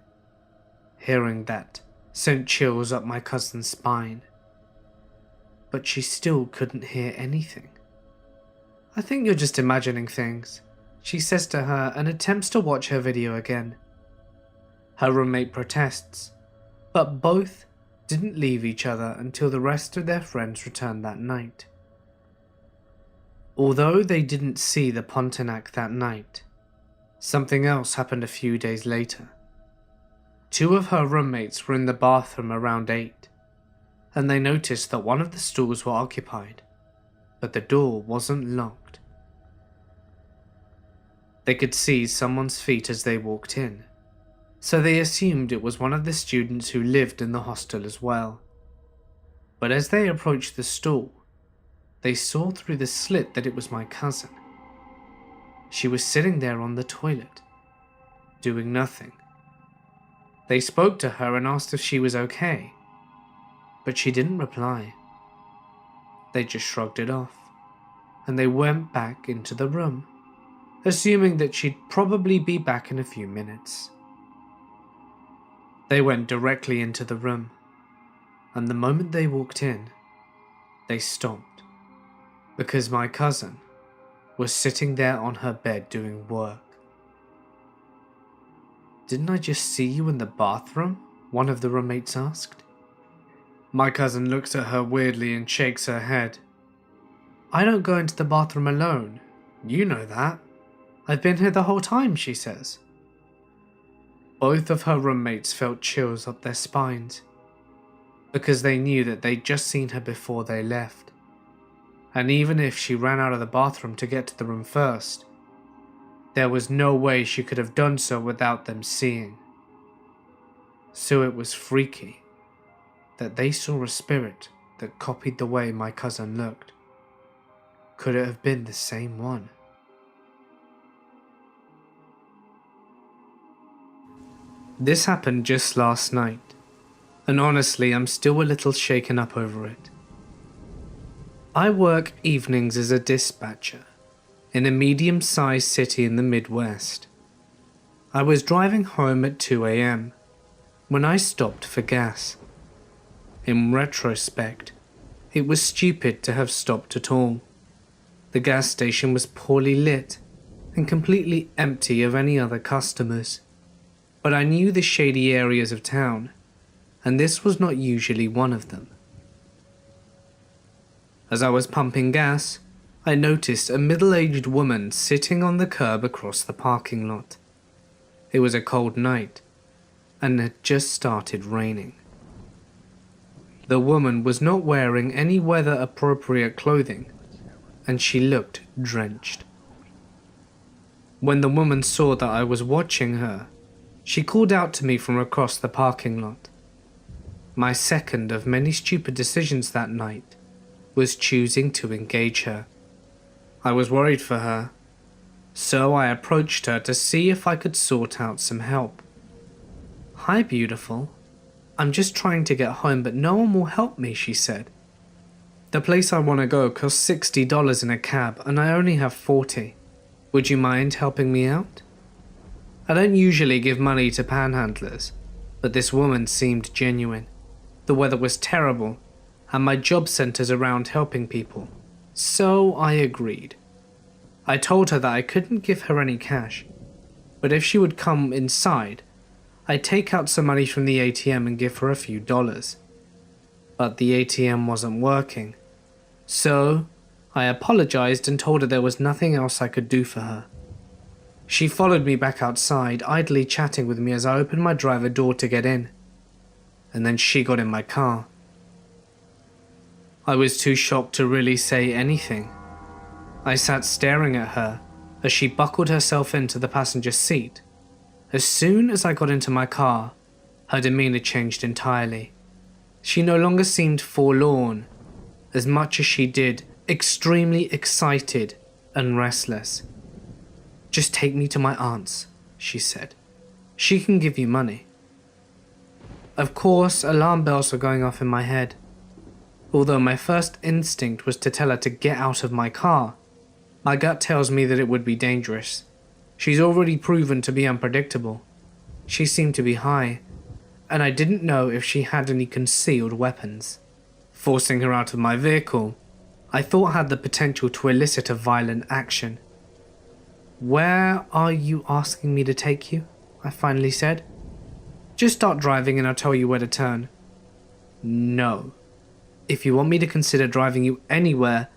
A: Hearing that sent chills up my cousin's spine. But she still couldn't hear anything. "I think you're just imagining things," she says to her and attempts to watch her video again. Her roommate protests, but both didn't leave each other until the rest of their friends returned that night. Although they didn't see the Pontiac that night, something else happened a few days later. Two of her roommates were in the bathroom around 8, and they noticed that one of the stalls were occupied, but the door wasn't locked. They could see someone's feet as they walked in, so they assumed it was one of the students who lived in the hostel as well. But as they approached the stall, they saw through the slit that it was my cousin. She was sitting there on the toilet, doing nothing. They spoke to her and asked if she was okay, but she didn't reply. They just shrugged it off, and they went back into the room, assuming that she'd probably be back in a few minutes. They went directly into the room, and the moment they walked in, they stopped, because my cousin was sitting there on her bed doing work. "Didn't I just see you in the bathroom?" one of the roommates asked. My cousin looks at her weirdly and shakes her head. "I don't go into the bathroom alone. You know that. I've been here the whole time," she says. Both of her roommates felt chills up their spines, because they knew that they'd just seen her before they left. And even if she ran out of the bathroom to get to the room first, there was no way she could have done so without them seeing. So it was freaky that they saw a spirit that copied the way my cousin looked. Could it have been the same one? This happened just last night, and honestly I'm still a little shaken up over it. I work evenings as a dispatcher in a medium-sized city in the Midwest. I was driving home at 2 a.m. when I stopped for gas. In retrospect, it was stupid to have stopped at all. The gas station was poorly lit and completely empty of any other customers, but I knew the shady areas of town, and this was not usually one of them. As I was pumping gas, I noticed a middle-aged woman sitting on the curb across the parking lot. It was a cold night, and it had just started raining. The woman was not wearing any weather-appropriate clothing, and she looked drenched. When the woman saw that I was watching her, she called out to me from across the parking lot. My second of many stupid decisions that night was choosing to engage her. I was worried for her, so I approached her to see if I could sort out some help. "Hi, beautiful. I'm just trying to get home, but no one will help me," she said. "The place I want to go costs $60 in a cab, and I only have 40. Would you mind helping me out?" I don't usually give money to panhandlers, but this woman seemed genuine. The weather was terrible, and my job centers around helping people, so I agreed. I told her that I couldn't give her any cash, but if she would come inside, I'd take out some money from the ATM and give her a few dollars. But the ATM wasn't working, so I apologized and told her there was nothing else I could do for her. She followed me back outside, idly chatting with me as I opened my driver door to get in, and then she got in my car. I was too shocked to really say anything. I sat staring at her as she buckled herself into the passenger seat. As soon as I got into my car, her demeanor changed entirely. She no longer seemed forlorn, as much as she did extremely excited and restless. "Just take me to my aunt's," she said. "She can give you money." Of course, alarm bells were going off in my head. Although my first instinct was to tell her to get out of my car, my gut tells me that it would be dangerous. She's already proven to be unpredictable. She seemed to be high, and I didn't know if she had any concealed weapons. Forcing her out of my vehicle, I thought had the potential to elicit a violent action. "Where are you asking me to take you?" I finally said. "Just start driving and I'll tell you where to turn." "No. If you want me to consider driving you anywhere,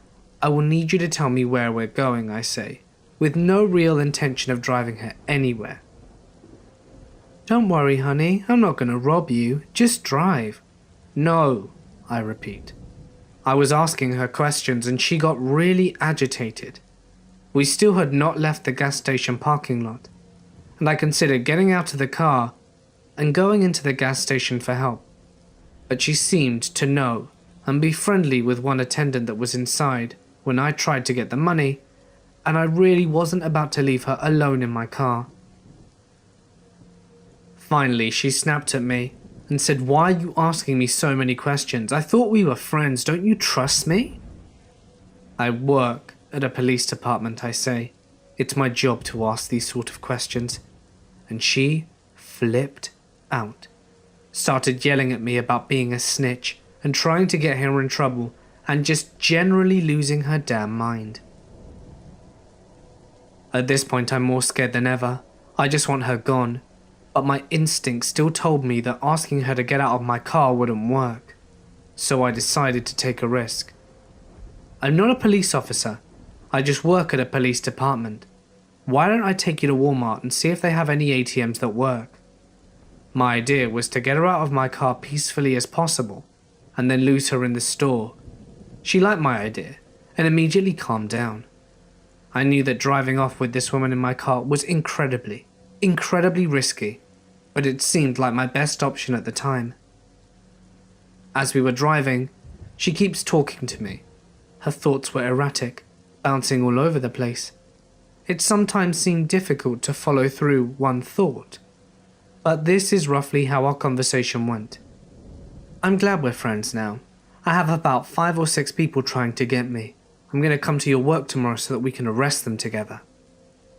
A: I will need you to tell me where we're going," I say, with no real intention of driving her anywhere. "Don't worry, honey, I'm not going to rob you. Just drive." "No," I repeat. I was asking her questions and she got really agitated. We still had not left the gas station parking lot, and I considered getting out of the car and going into the gas station for help. But she seemed to know and be friendly with one attendant that was inside when I tried to get the money, and I really wasn't about to leave her alone in my car. Finally, she snapped at me and said, "Why are you asking me so many questions? I thought we were friends. Don't you trust me?" "I work at a police department," I say. "It's my job to ask these sort of questions." And she flipped out, started yelling at me about being a snitch and trying to get her in trouble, and just generally losing her damn mind. At this point, I'm more scared than ever. I just want her gone, but my instinct still told me that asking her to get out of my car wouldn't work, so I decided to take a risk. "I'm not a police officer. I just work at a police department. Why don't I take you to Walmart and see if they have any ATMs that work?" My idea was to get her out of my car peacefully as possible, and then lose her in the store. She liked my idea, and immediately calmed down. I knew that driving off with this woman in my car was incredibly risky, but it seemed like my best option at the time. As we were driving, she keeps talking to me. Her thoughts were erratic, bouncing all over the place. It sometimes seemed difficult to follow through one thought, but this is roughly how our conversation went. "I'm glad we're friends now. I have about 5 or 6 people trying to get me. I'm going to come to your work tomorrow so that we can arrest them together."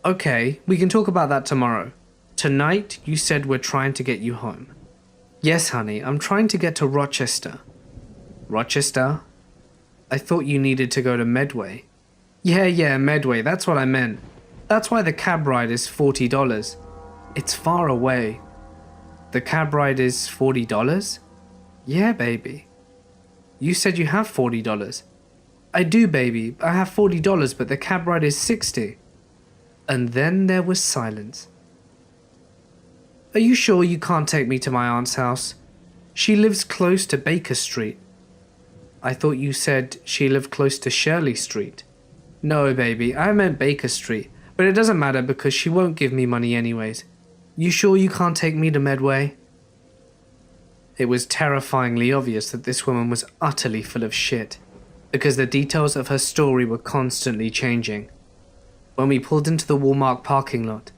A: "Okay, we can talk about that tomorrow. Tonight, you said we're trying to get you home." "Yes, honey, I'm trying to get to Rochester." "Rochester? I thought you needed to go to Medway." Yeah, Medway, that's what I meant. That's why the cab ride is $40. It's far away." "The cab ride is $40? Yeah, baby. You said you have $40. I do, baby. I have $40, but the cab ride is $60. And then there was silence. Are you sure you can't take me to my aunt's house? She lives close to Baker Street. I thought you said she lived close to Shirley Street. No, baby, I meant Baker Street, but it doesn't matter because she won't give me money anyways. You sure you can't take me to Medway? It was terrifyingly obvious that this woman was utterly full of shit, because the details of her story were constantly changing. When we pulled into the Walmart parking lot,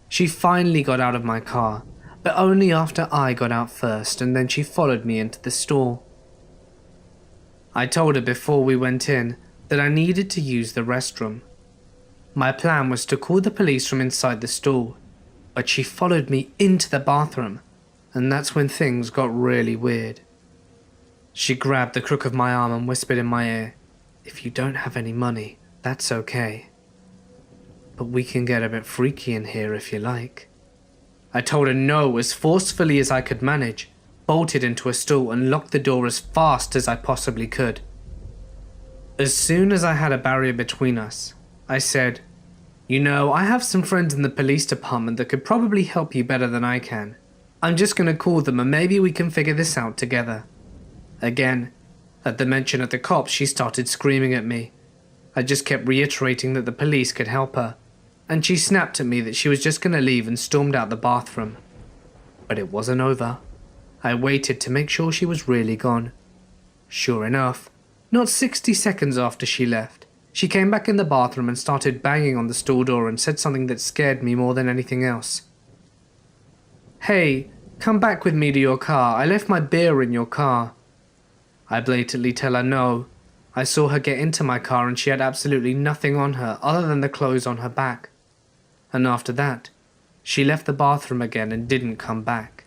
A: she finally got out of my car, but only after I got out first, and then she followed me into the store. I told her before we went in that I needed to use the restroom. My plan was to call the police from inside the store, but she followed me into the bathroom, and that's when things got really weird. She grabbed the crook of my arm and whispered in my ear, "If you don't have any money, that's okay. But we can get a bit freaky in here if you like." I told her no as forcefully as I could manage, bolted into a stool and locked the door as fast as I possibly could. As soon as I had a barrier between us, I said, "You know, I have some friends in the police department that could probably help you better than I can. I'm just going to call them and maybe we can figure this out together." Again, at the mention of the cops, she started screaming at me. I just kept reiterating that the police could help her, and she snapped at me that she was just going to leave and stormed out the bathroom. But it wasn't over. I waited to make sure she was really gone. Sure enough, not 60 seconds after she left, she came back in the bathroom and started banging on the store door and said something that scared me more than anything else. "Hey, come back with me to your car. I left my beer in your car." I blatantly tell her no. I saw her get into my car and she had absolutely nothing on her other than the clothes on her back. And after that, she left the bathroom again and didn't come back.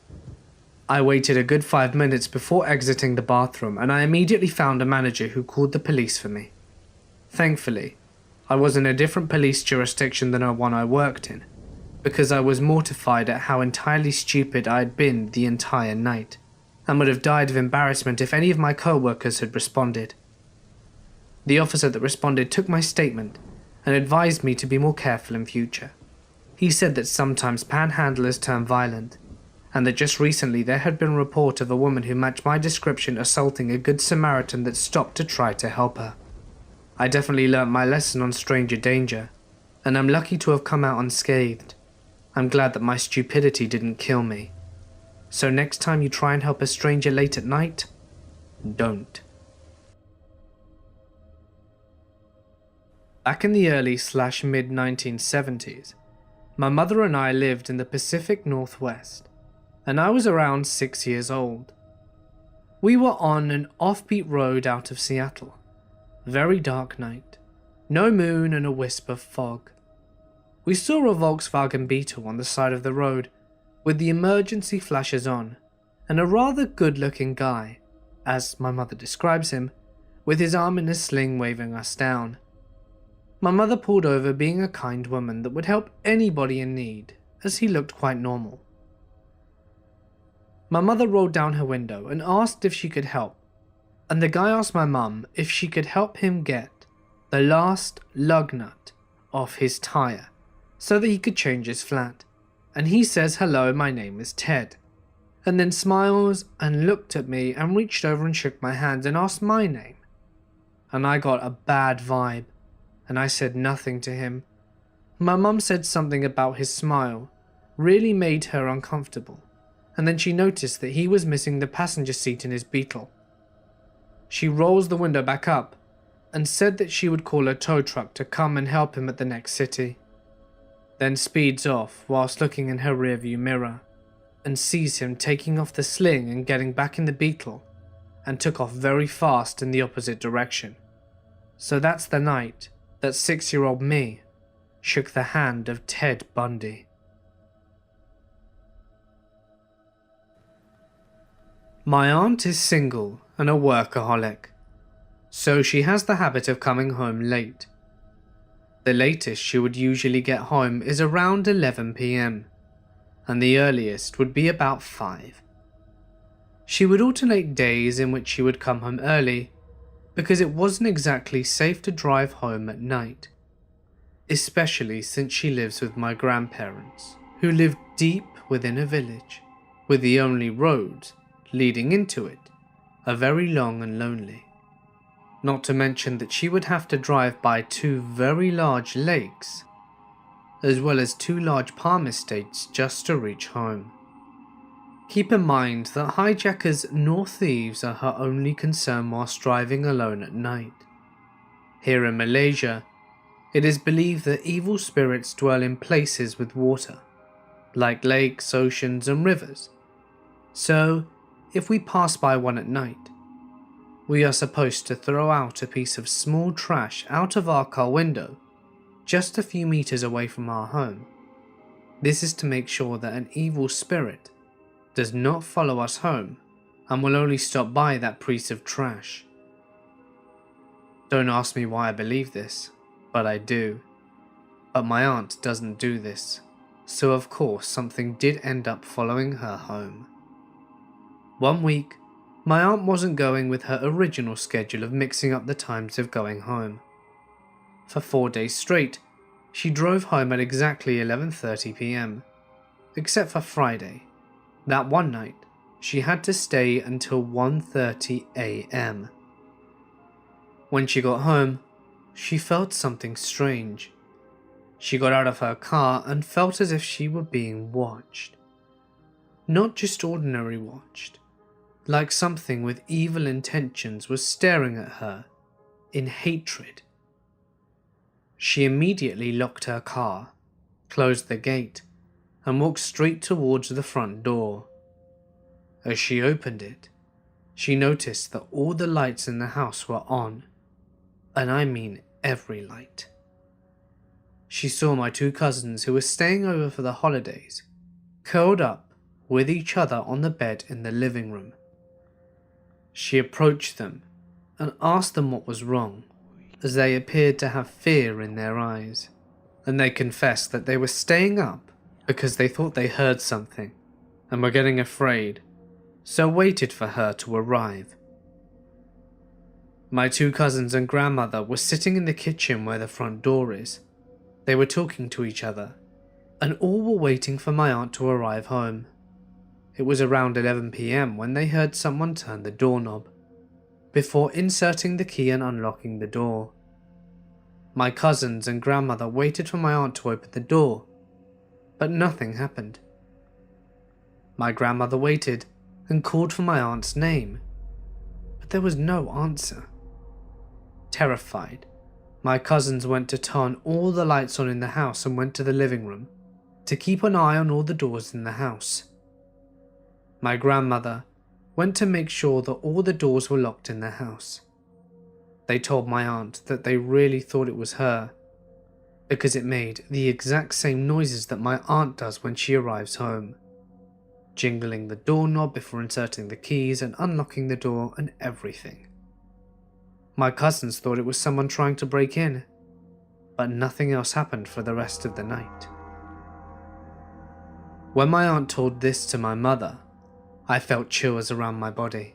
A: I waited a good 5 minutes before exiting the bathroom, and I immediately found a manager who called the police for me. Thankfully, I was in a different police jurisdiction than the one I worked in, because I was mortified at how entirely stupid I had been the entire night, and would have died of embarrassment if any of my co-workers had responded. The officer that responded took my statement and advised me to be more careful in future. He said that sometimes panhandlers turn violent, and that just recently there had been a report of a woman who matched my description assaulting a good Samaritan that stopped to try to help her. I definitely learnt my lesson on stranger danger, and I'm lucky to have come out unscathed. I'm glad that my stupidity didn't kill me. So next time you try and help a stranger late at night, don't. Back in the early/mid 1970s, my mother and I lived in the Pacific Northwest, and I was around 6 years old. We were on an offbeat road out of Seattle. Very dark night, no moon and a wisp of fog. We saw a Volkswagen Beetle on the side of the road, with the emergency flashes on, and a rather good-looking guy, as my mother describes him, with his arm in a sling waving us down. My mother pulled over, being a kind woman that would help anybody in need, as he looked quite normal. My mother rolled down her window and asked if she could help, and the guy asked my mum if she could help him get the last lug nut off his tire so that he could change his flat. And he says, "Hello, my name is Ted," and then smiles and looked at me and reached over and shook my hand and asked my name. And I got a bad vibe, and I said nothing to him. My mum said something about his smile really made her uncomfortable, and then she noticed that he was missing the passenger seat in his Beetle. She rolls the window back up and said that she would call a tow truck to come and help him at the next city, then speeds off whilst looking in her rearview mirror and sees him taking off the sling and getting back in the Beetle, and took off very fast in the opposite direction. So that's the night that 6-year-old me shook the hand of Ted Bundy. My aunt is single and a workaholic, so she has the habit of coming home late. The latest she would usually get home is around 11 PM, and the earliest would be about 5. She would alternate days in which she would come home early because it wasn't exactly safe to drive home at night, especially since she lives with my grandparents, who live deep within a village, with the only roads leading into it are very long and lonely. Not to mention that she would have to drive by 2 very large lakes, as well as 2 large palm estates just to reach home. Keep in mind that hijackers nor thieves are her only concern whilst driving alone at night. Here in Malaysia, it is believed that evil spirits dwell in places with water, like lakes, oceans and rivers. So, if we pass by one at night, we are supposed to throw out a piece of small trash out of our car window, just a few meters away from our home. This is to make sure that an evil spirit does not follow us home and will only stop by that piece of trash. Don't ask me why I believe this, but I do. But my aunt doesn't do this, so of course something did end up following her home. One week, my aunt wasn't going with her original schedule of mixing up the times of going home. For 4 days straight, she drove home at exactly 11:30 p.m, except for Friday. That one night, she had to stay until 1:30 a.m. When she got home, she felt something strange. She got out of her car and felt as if she were being watched. Not just ordinary watched, like something with evil intentions was staring at her in hatred. She immediately locked her car, closed the gate, and walked straight towards the front door. As she opened it, she noticed that all the lights in the house were on, and I mean every light. She saw my 2 cousins who were staying over for the holidays, curled up with each other on the bed in the living room. She approached them and asked them what was wrong, as they appeared to have fear in their eyes, and they confessed that they were staying up because they thought they heard something and were getting afraid, so waited for her to arrive. My 2 cousins and grandmother were sitting in the kitchen where the front door is. They were talking to each other, and all were waiting for my aunt to arrive home. It was around 11 p.m. when they heard someone turn the doorknob, before inserting the key and unlocking the door. My cousins and grandmother waited for my aunt to open the door, but nothing happened. My grandmother waited and called for my aunt's name, but there was no answer. Terrified, my cousins went to turn all the lights on in the house and went to the living room to keep an eye on all the doors in the house. My grandmother went to make sure that all the doors were locked in the house. They told my aunt that they really thought it was her, because it made the exact same noises that my aunt does when she arrives home, jingling the doorknob before inserting the keys and unlocking the door and everything. My cousins thought it was someone trying to break in, but nothing else happened for the rest of the night. When my aunt told this to my mother, I felt chills around my body.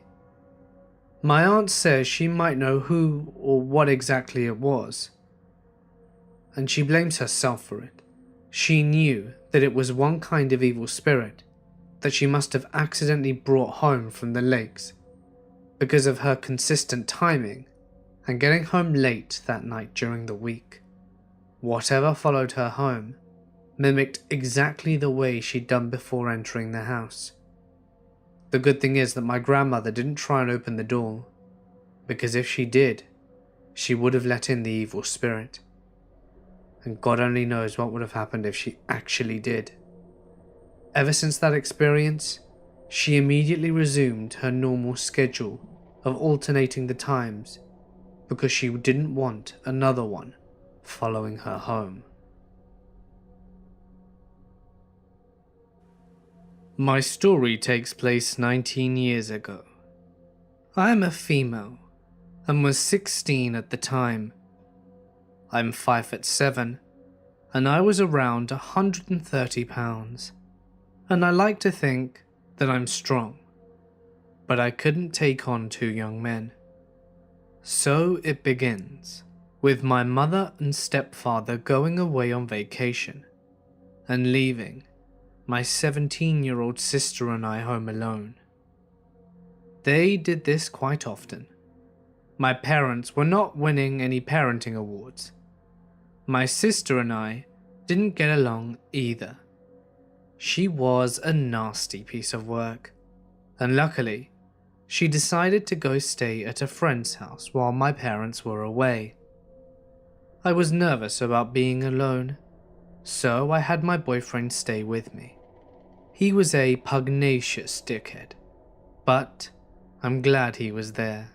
A: My aunt says she might know who or what exactly it was, and she blames herself for it. She knew that it was one kind of evil spirit that she must have accidentally brought home from the lakes because of her consistent timing and getting home late that night during the week. Whatever followed her home mimicked exactly the way she'd done before entering the house. The good thing is that my grandmother didn't try and open the door, because if she did, she would have let in the evil spirit. And God only knows what would have happened if she actually did. Ever since that experience, she immediately resumed her normal schedule of alternating the times, because she didn't want another one following her home. My story takes place 19 years ago. I am a female and was 16 at the time. I'm 5'7", and I was around 130 pounds, and I like to think that I'm strong. but I couldn't take on 2 young men. So it begins, with my mother and stepfather going away on vacation and leaving my 17-year-old sister and I home alone. They did this quite often. My parents were not winning any parenting awards. My sister and I didn't get along either. She was a nasty piece of work, and luckily, she decided to go stay at a friend's house while my parents were away. I was nervous about being alone, so I had my boyfriend stay with me. He was a pugnacious dickhead, but I'm glad he was there.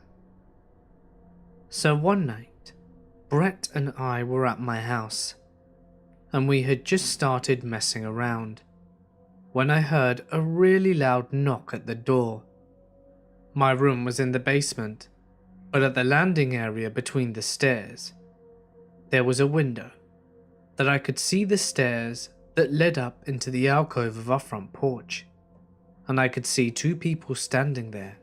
A: So one night, Brett and I were at my house, and we had just started messing around when I heard a really loud knock at the door. My room was in the basement, but at the landing area between the stairs, there was a window that I could see the stairs that led up into the alcove of our front porch, and I could see 2 people standing there.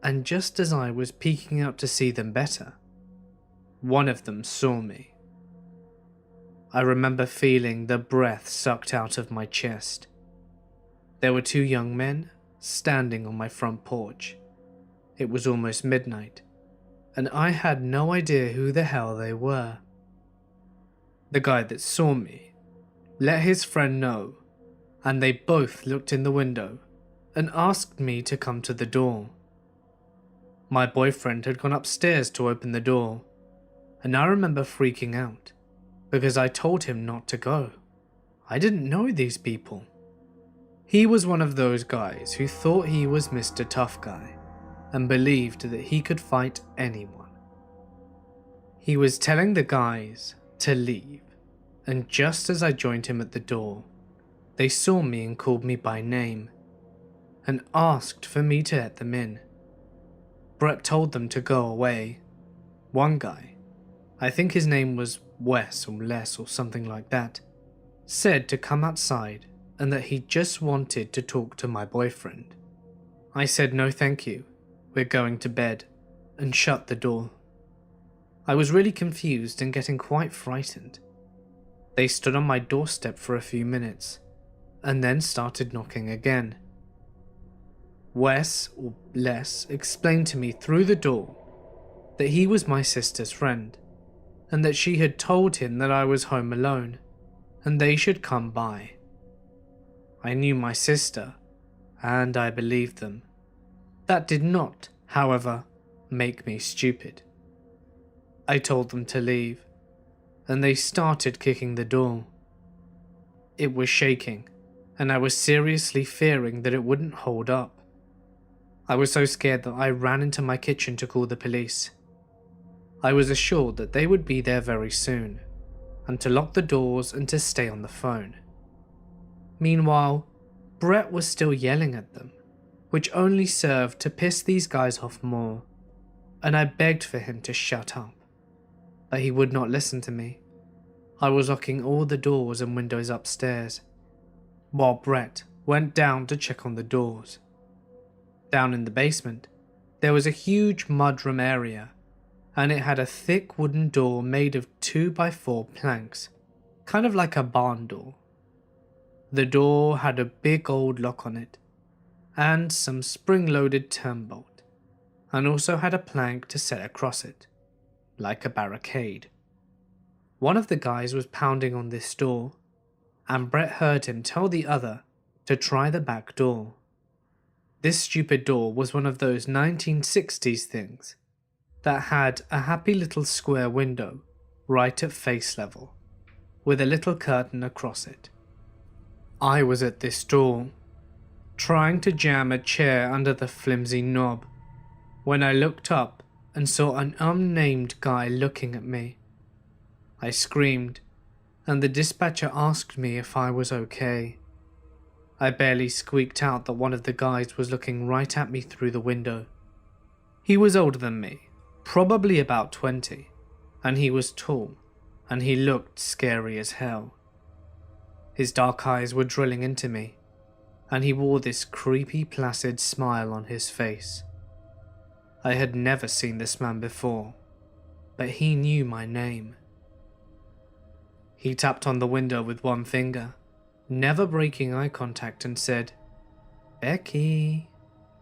A: And just as I was peeking out to see them better, one of them saw me. I remember feeling the breath sucked out of my chest. There were 2 young men standing on my front porch. It was almost midnight, and I had no idea who the hell they were. The guy that saw me let his friend know, and they both looked in the window and asked me to come to the door. My boyfriend had gone upstairs to open the door, and I remember freaking out because I told him not to go. I didn't know these people. He was one of those guys who thought he was Mr. Tough Guy and believed that he could fight anyone. He was telling the guys to leave, and just as I joined him at the door, they saw me and called me by name and asked for me to let them in. Brett told them to go away. One guy, I think his name was Wes or Les or something like that, said to come outside and that he just wanted to talk to my boyfriend. I said no thank you, we're going to bed, and shut the door. I was really confused and getting quite frightened. They stood on my doorstep for a few minutes, and then started knocking again. Wes, or Les, explained to me through the door that he was my sister's friend, and that she had told him that I was home alone, and they should come by. I knew my sister, and I believed them. That did not, however, make me stupid. I told them to leave, and they started kicking the door. It was shaking, and I was seriously fearing that it wouldn't hold up. I was so scared that I ran into my kitchen to call the police. I was assured that they would be there very soon, and to lock the doors and to stay on the phone. Meanwhile, Brett was still yelling at them, which only served to piss these guys off more, and I begged for him to shut up, but he would not listen to me. I was locking all the doors and windows upstairs, while Brett went down to check on the doors. Down in the basement, there was a huge mudroom area, and it had a thick wooden door made of 2x4 planks, kind of like a barn door. The door had a big old lock on it, and some spring-loaded turnbolt, and also had a plank to set across it, like a barricade. One of the guys was pounding on this door, and Brett heard him tell the other to try the back door. This stupid door was one of those 1960s things that had a happy little square window right at face level, with a little curtain across it. I was at this door, trying to jam a chair under the flimsy knob, when I looked up and saw an unnamed guy looking at me. I screamed, and the dispatcher asked me if I was okay. I barely squeaked out that one of the guys was looking right at me through the window. He was older than me, probably about 20, and he was tall, and he looked scary as hell. His dark eyes were drilling into me, and he wore this creepy, placid smile on his face. I had never seen this man before, but he knew my name. He tapped on the window with one finger, never breaking eye contact, and said, "Becky,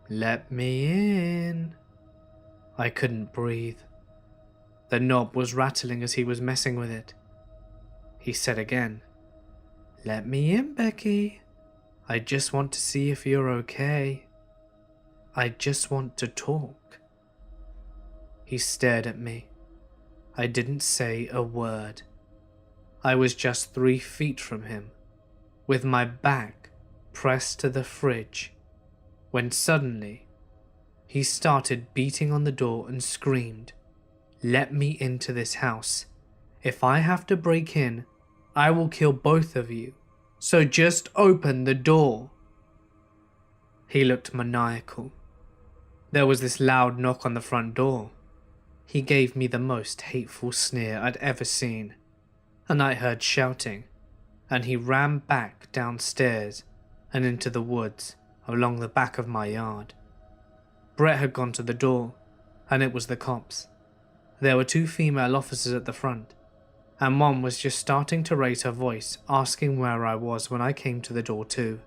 A: let me in." I couldn't breathe. The knob was rattling as he was messing with it. He said again, "Let me in, Becky. I just want to see if you're okay. I just want to talk." He stared at me. I didn't say a word. I was just 3 feet from him, with my back pressed to the fridge, when suddenly he started beating on the door and screamed, "Let me into this house. If I have to break in, I will kill both of you. So just open the door." He looked maniacal. There was this loud knock on the front door. He gave me the most hateful sneer I'd ever seen, and I heard shouting, and he ran back downstairs and into the woods along the back of my yard. Brett had gone to the door, and it was the cops. There were 2 female officers at the front, and one was just starting to raise her voice, asking where I was when I came to the door too.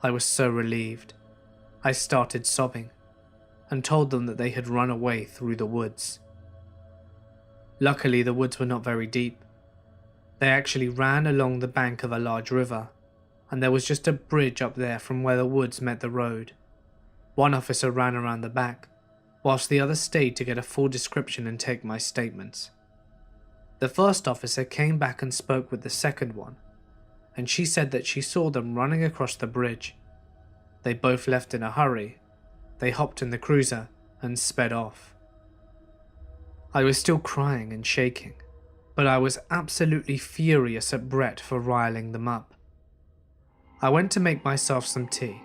A: I was so relieved. I started sobbing, and told them that they had run away through the woods. Luckily, the woods were not very deep. They actually ran along the bank of a large river, and there was just a bridge up there from where the woods met the road. One officer ran around the back, whilst the other stayed to get a full description and take my statements. The first officer came back and spoke with the second one, and she said that she saw them running across the bridge. They both left in a hurry. They hopped in the cruiser and sped off. I was still crying and shaking, but I was absolutely furious at Brett for riling them up. I went to make myself some tea,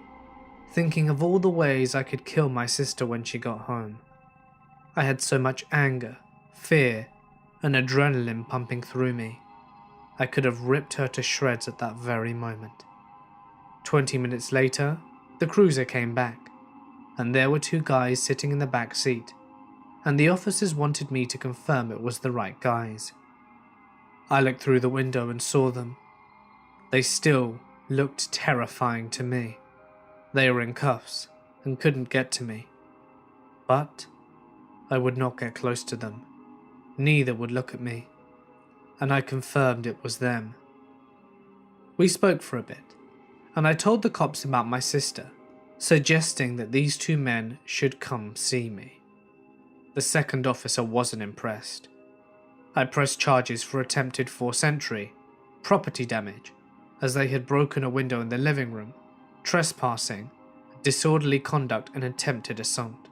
A: thinking of all the ways I could kill my sister when she got home. I had so much anger, fear, and adrenaline pumping through me. I could have ripped her to shreds at that very moment. 20 minutes later, the cruiser came back, and there were 2 guys sitting in the back seat, and the officers wanted me to confirm it was the right guys. I looked through the window and saw them. They still looked terrifying to me. They were in cuffs and couldn't get to me. But I would not get close to them. Neither would look at me, and I confirmed it was them. We spoke for a bit, and I told the cops about my sister, suggesting that these 2 men should come see me. The second officer wasn't impressed. I pressed charges for attempted forced entry, property damage, as they had broken a window in the living room, trespassing, disorderly conduct, and attempted assault.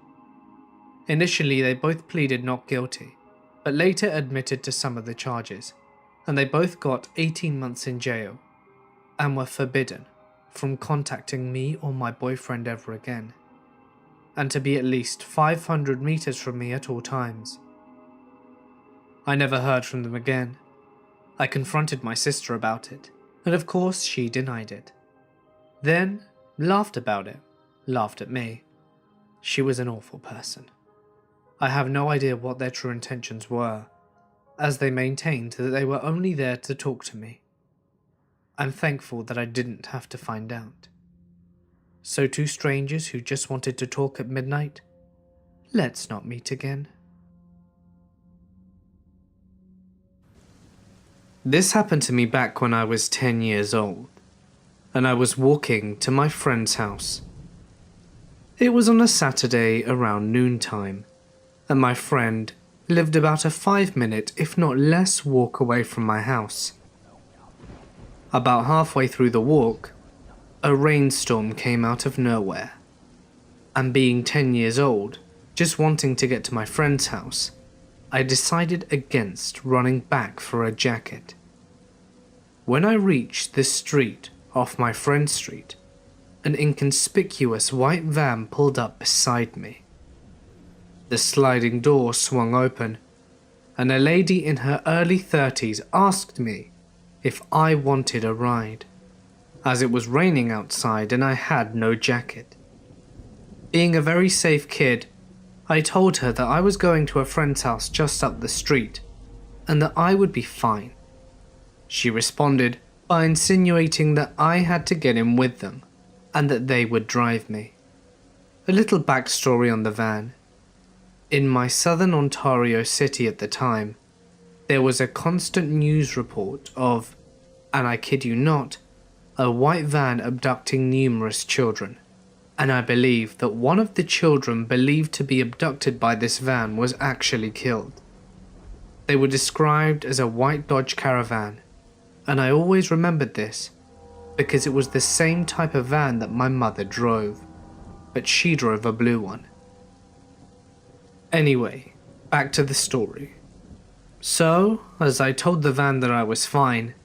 A: Initially, they both pleaded not guilty, but later admitted to some of the charges, and they both got 18 months in jail, and were forbidden from contacting me or my boyfriend ever again, and to be at least 500 meters from me at all times. I never heard from them again. I confronted my sister about it, and of course she denied it. Then laughed about it, laughed at me. She was an awful person. I have no idea what their true intentions were, as they maintained that they were only there to talk to me. I'm thankful that I didn't have to find out. So 2 strangers who just wanted to talk at midnight, let's not meet again. This happened to me back when I was 10 years old, and I was walking to my friend's house. It was on a Saturday around noontime, and my friend lived about a 5-minute, if not less, walk away from my house. About halfway through the walk, a rainstorm came out of nowhere, and being 10 years old, just wanting to get to my friend's house, I decided against running back for a jacket. When I reached this street off my friend's street, an inconspicuous white van pulled up beside me. The sliding door swung open, and a lady in her early 30s asked me if I wanted a ride. as it was raining outside and I had no jacket. Being a very safe kid, I told her that I was going to a friend's house just up the street and that I would be fine. She responded by insinuating that I had to get in with them and that they would drive me. A little backstory on the van. In my southern Ontario city at the time, there was a constant news report of, and I kid you not, a white van abducting numerous children. And I believe that one of the children believed to be abducted by this van was actually killed. They were described as a white Dodge Caravan, and I always remembered this because it was the same type of van that my mother drove, but she drove a blue one. Anyway, back to the story. So, as I told the van that I was fine,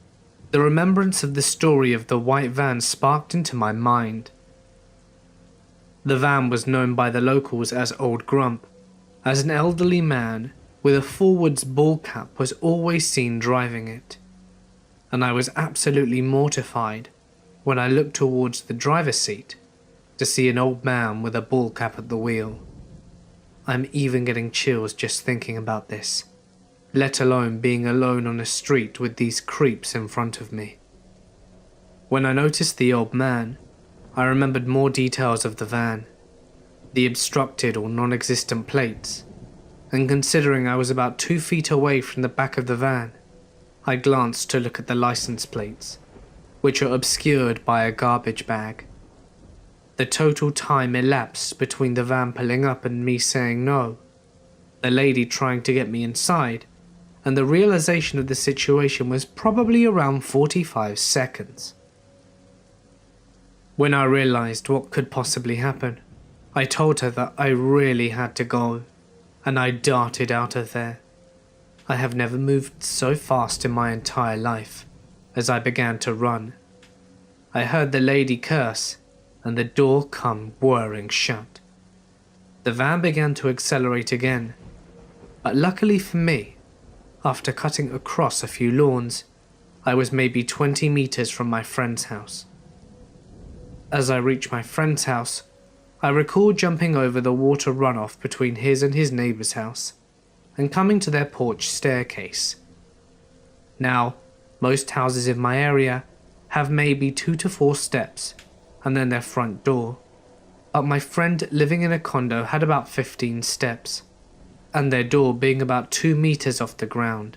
A: the remembrance of the story of the white van sparked into my mind. The van was known by the locals as Old Grump, as an elderly man with a forwards ball cap was always seen driving it, and I was absolutely mortified when I looked towards the driver's seat to see an old man with a ball cap at the wheel. I'm even getting chills just thinking about this, let alone being alone on a street with these creeps in front of me. When I noticed the old man, I remembered more details of the van, the obstructed or non-existent plates, and considering I was about 2 feet away from the back of the van, I glanced to look at the license plates, which are obscured by a garbage bag. The total time elapsed between the van pulling up and me saying no, the lady trying to get me inside, and the realization of the situation was probably around 45 seconds. When I realized what could possibly happen, I told her that I really had to go, and I darted out of there. I have never moved so fast in my entire life as I began to run. I heard the lady curse and the door come whirring shut. The van began to accelerate again, but luckily for me, after cutting across a few lawns, I was maybe 20 meters from my friend's house. As I reached my friend's house, I recall jumping over the water runoff between his and his neighbor's house and coming to their porch staircase. Now, most houses in my area have maybe 2 to 4 steps and then their front door, but my friend living in a condo had about 15 steps, and their door being about 2 meters off the ground.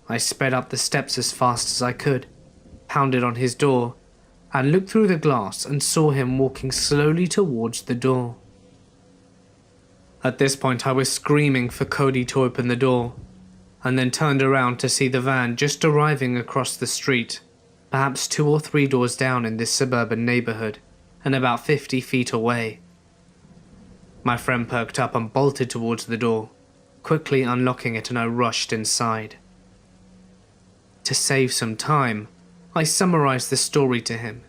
A: I sped up the steps as fast as I could, pounded on his door, and looked through the glass and saw him walking slowly towards the door. At this point I was screaming for Cody to open the door, and then turned around to see the van just arriving across the street, perhaps 2 or 3 doors down in this suburban neighborhood, and about 50 feet away. My friend perked up and bolted towards the door, quickly unlocking it, and I rushed inside. To save some time, I summarized the story to him.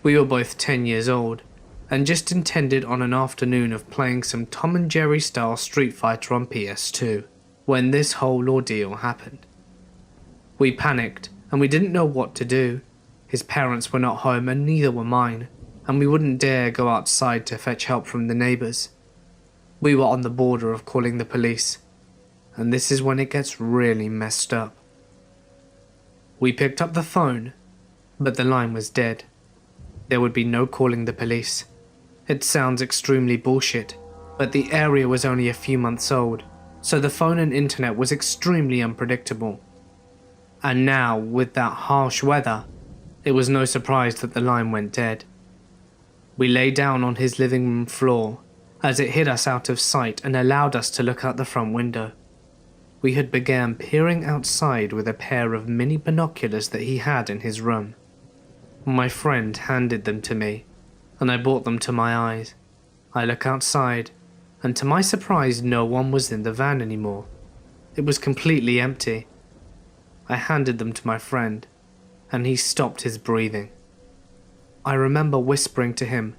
A: We were both 10 years old, and just intended on an afternoon of playing some Tom and Jerry style Street Fighter on PS2, when this whole ordeal happened. We panicked, and we didn't know what to do. His parents were not home and neither were mine, and we wouldn't dare go outside to fetch help from the neighbors. We were on the border of calling the police, and this is when it gets really messed up. We picked up the phone, but the line was dead. There would be no calling the police. It sounds extremely bullshit, but the area was only a few months old, so the phone and internet was extremely unpredictable. And now, with that harsh weather, it was no surprise that the line went dead. We lay down on his living room floor, as it hid us out of sight and allowed us to look out the front window. We had began peering outside with a pair of mini binoculars that he had in his room. My friend handed them to me, and I brought them to my eyes. I look outside, and to my surprise no one was in the van anymore. It was completely empty. I handed them to my friend, and he stopped his breathing. I remember whispering to him,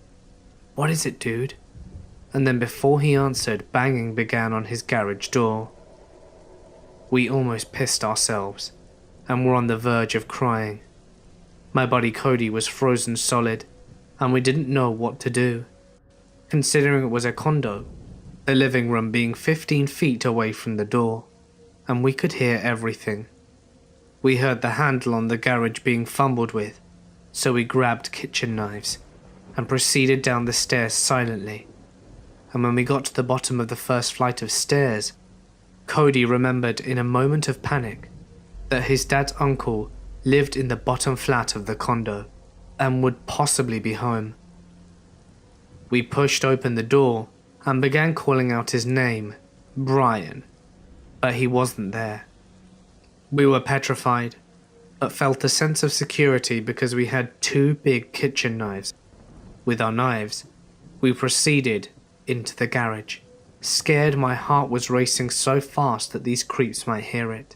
A: "What is it, dude?" And then before he answered, banging began on his garage door. We almost pissed ourselves, and were on the verge of crying. My buddy Cody was frozen solid, and we didn't know what to do. Considering it was a condo, the living room being 15 feet away from the door, and we could hear everything. We heard the handle on the garage being fumbled with, so we grabbed kitchen knives and proceeded down the stairs silently. And when we got to the bottom of the first flight of stairs, Cody remembered in a moment of panic that his dad's uncle lived in the bottom flat of the condo and would possibly be home. We pushed open the door and began calling out his name, Brian, but he wasn't there. We were petrified, but felt a sense of security because we had 2 big kitchen knives. With our knives, we proceeded into the garage. Scared, my heart was racing so fast that these creeps might hear it.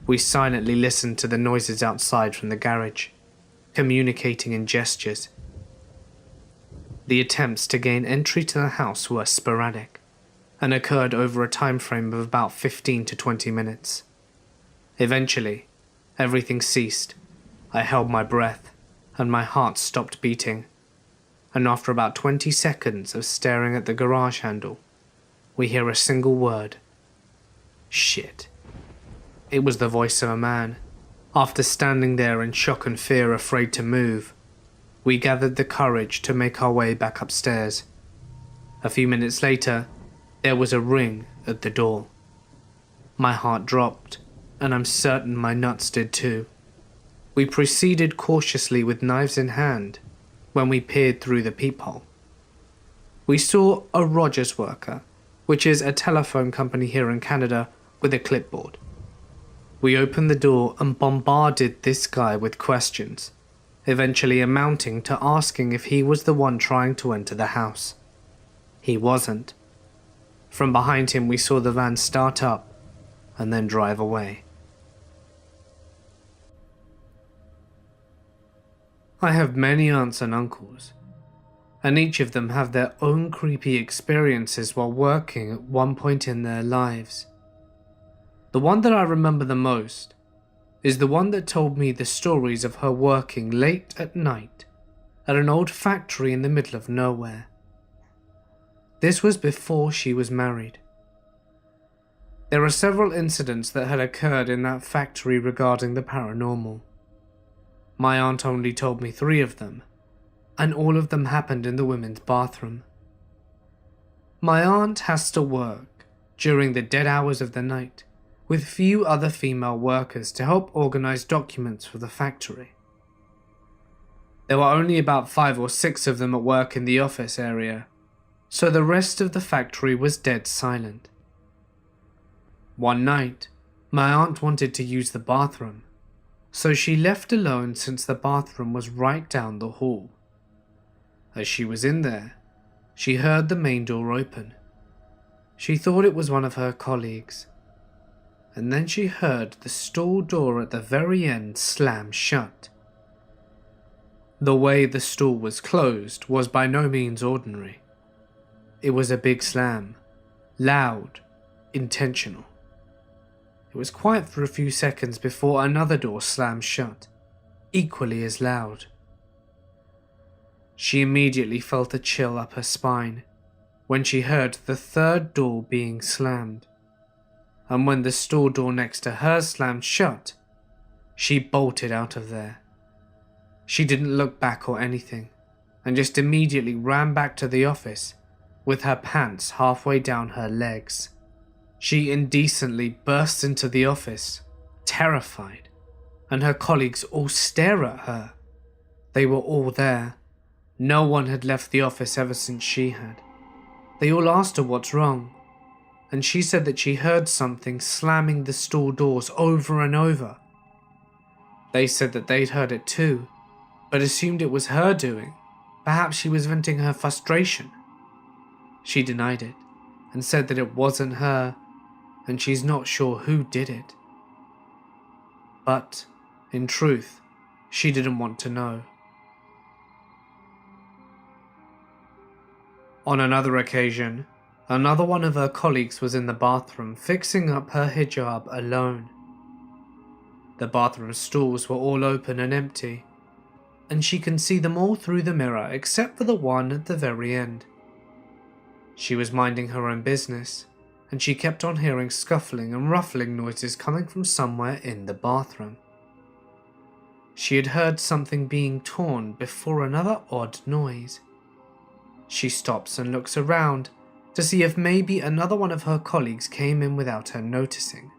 A: We silently listened to the noises outside from the garage, communicating in gestures. The attempts to gain entry to the house were sporadic, and occurred over a time frame of about 15 to 20 minutes. Eventually, everything ceased. I held my breath, and my heart stopped beating. And after about 20 seconds of staring at the garage handle, we hear a single word. Shit. It was the voice of a man. After standing there in shock and fear, afraid to move, we gathered the courage to make our way back upstairs. A few minutes later, there was a ring at the door. My heart dropped, and I'm certain my nuts did too. We proceeded cautiously with knives in hand when we peered through the peephole. We saw a Rogers worker, which is a telephone company here in Canada, with a clipboard. We opened the door and bombarded this guy with questions, eventually amounting to asking if he was the one trying to enter the house. He wasn't. From behind him we saw the van start up and then drive away. I have many aunts and uncles, and each of them have their own creepy experiences while working at one point in their lives. The one that I remember the most is the one that told me the stories of her working late at night at an old factory in the middle of nowhere. This was before she was married. There are several incidents that had occurred in that factory regarding the paranormal. My aunt only told me 3 of them, and all of them happened in the women's bathroom. My aunt has to work during the dead hours of the night with few other female workers to help organize documents for the factory. There were only about 5 or 6 of them at work in the office area, so the rest of the factory was dead silent. One night, my aunt wanted to use the bathroom, so she left alone since the bathroom was right down the hall. As she was in there, she heard the main door open. She thought it was one of her colleagues, and then she heard the stall door at the very end slam shut. The way the stall was closed was by no means ordinary. It was a big slam, loud, intentional. It was quiet for a few seconds before another door slammed shut, equally as loud. She immediately felt a chill up her spine when she heard the 3rd door being slammed, and when the store door next to her slammed shut, she bolted out of there. She didn't look back or anything, and just immediately ran back to the office with her pants halfway down her legs. She indecently burst into the office, terrified, and her colleagues all stare at her. They were all there. No one had left the office ever since she had. They all asked her what's wrong, and she said that she heard something slamming the store doors over and over. They said that they'd heard it too, but assumed it was her doing. Perhaps she was venting her frustration. She denied it and said that it wasn't her, and she's not sure who did it. But, in truth, she didn't want to know. On another occasion, another one of her colleagues was in the bathroom fixing up her hijab alone. The bathroom stalls were all open and empty, and she can see them all through the mirror except for the one at the very end. She was minding her own business, and she kept on hearing scuffling and ruffling noises coming from somewhere in the bathroom. She had heard something being torn before another odd noise. She stops and looks around to see if maybe another one of her colleagues came in without her noticing.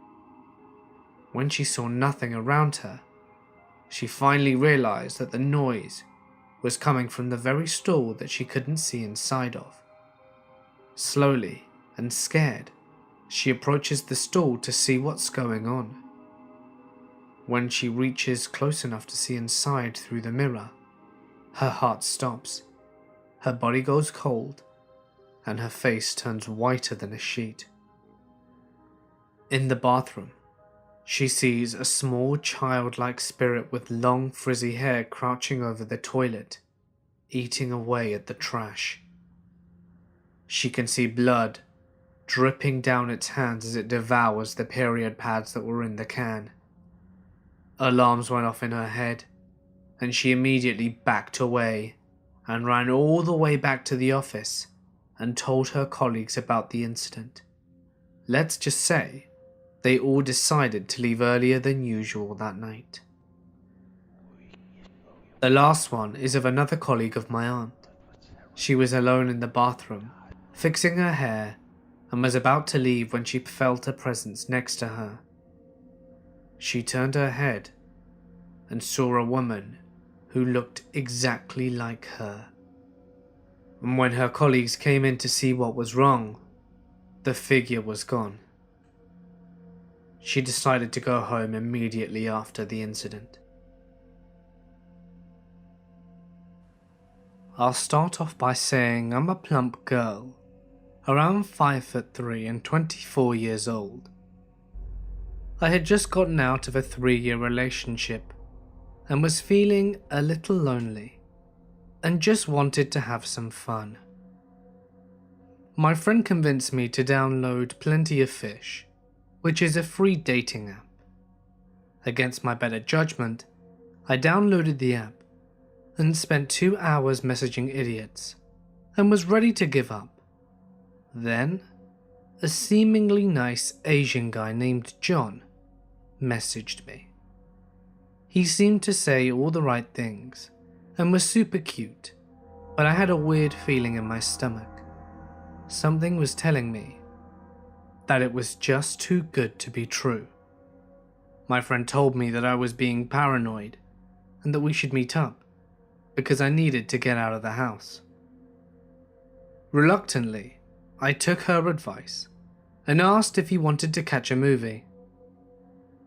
A: When she saw nothing around her, she finally realized that the noise was coming from the very stall that she couldn't see inside of. Slowly and scared, she approaches the stall to see what's going on. When she reaches close enough to see inside through the mirror, her heart stops, her body goes cold, and her face turns whiter than a sheet. In the bathroom, she sees a small childlike spirit with long frizzy hair crouching over the toilet, eating away at the trash. She can see blood dripping down its hands as it devours the period pads that were in the can. Alarms went off in her head, and she immediately backed away and ran all the way back to the office and told her colleagues about the incident. Let's just say they all decided to leave earlier than usual that night. The last one is of another colleague of my aunt. She was alone in the bathroom, fixing her hair, and was about to leave when she felt a presence next to her. She turned her head and saw a woman who looked exactly like her. And when her colleagues came in to see what was wrong, the figure was gone. She decided to go home immediately after the incident. I'll start off by saying I'm a plump girl, around 5'3" and 24 years old. I had just gotten out of a 3-year relationship and was feeling a little lonely and just wanted to have some fun. My friend convinced me to download Plenty of Fish, which is a free dating app. Against my better judgment, I downloaded the app and spent 2 hours messaging idiots and was ready to give up. Then, a seemingly nice Asian guy named John messaged me. He seemed to say all the right things and was super cute, but I had a weird feeling in my stomach. Something was telling me that it was just too good to be true. My friend told me that I was being paranoid and that we should meet up because I needed to get out of the house. Reluctantly, I took her advice and asked if he wanted to catch a movie,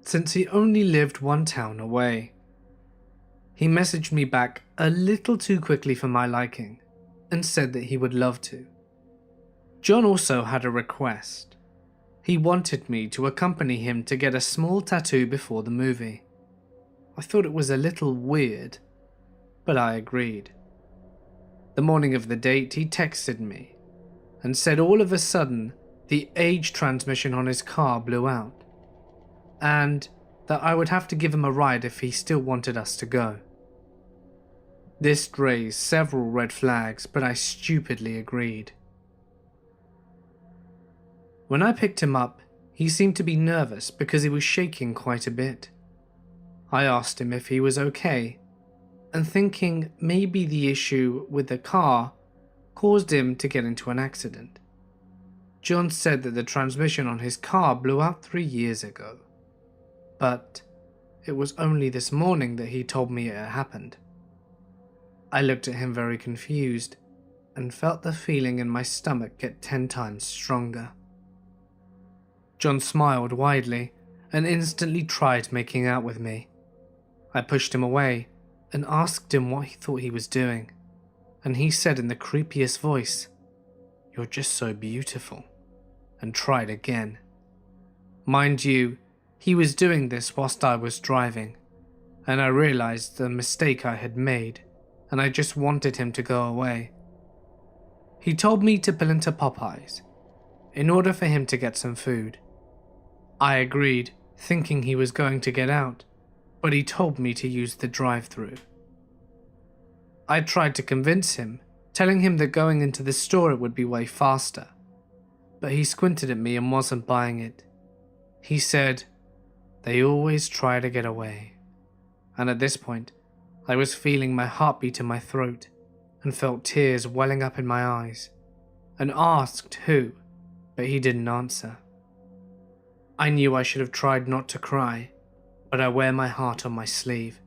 A: since he only lived 1 town away. He messaged me back a little too quickly for my liking and said that he would love to. John also had a request. He wanted me to accompany him to get a small tattoo before the movie. I thought it was a little weird, but I agreed. The morning of the date, he texted me and said all of a sudden the age transmission on his car blew out, and that I would have to give him a ride if he still wanted us to go. This raised several red flags, but I stupidly agreed. When I picked him up, he seemed to be nervous because he was shaking quite a bit. I asked him if he was okay, and thinking maybe the issue with the car caused him to get into an accident. John said that the transmission on his car blew out 3 years ago, but it was only this morning that he told me it had happened. I looked at him very confused and felt the feeling in my stomach get 10 times stronger. John smiled widely and instantly tried making out with me. I pushed him away and asked him what he thought he was doing, and he said in the creepiest voice, "You're just so beautiful," and tried again. Mind you, he was doing this whilst I was driving, and I realized the mistake I had made, and I just wanted him to go away. He told me to pull into Popeyes in order for him to get some food. I agreed, thinking he was going to get out, but he told me to use the drive-thru. I tried to convince him, telling him that going into the store it would be way faster, but he squinted at me and wasn't buying it. He said, "They always try to get away." And at this point, I was feeling my heartbeat in my throat and felt tears welling up in my eyes, and asked who, but he didn't answer. I knew I should have tried not to cry, but I wear my heart on my sleeve.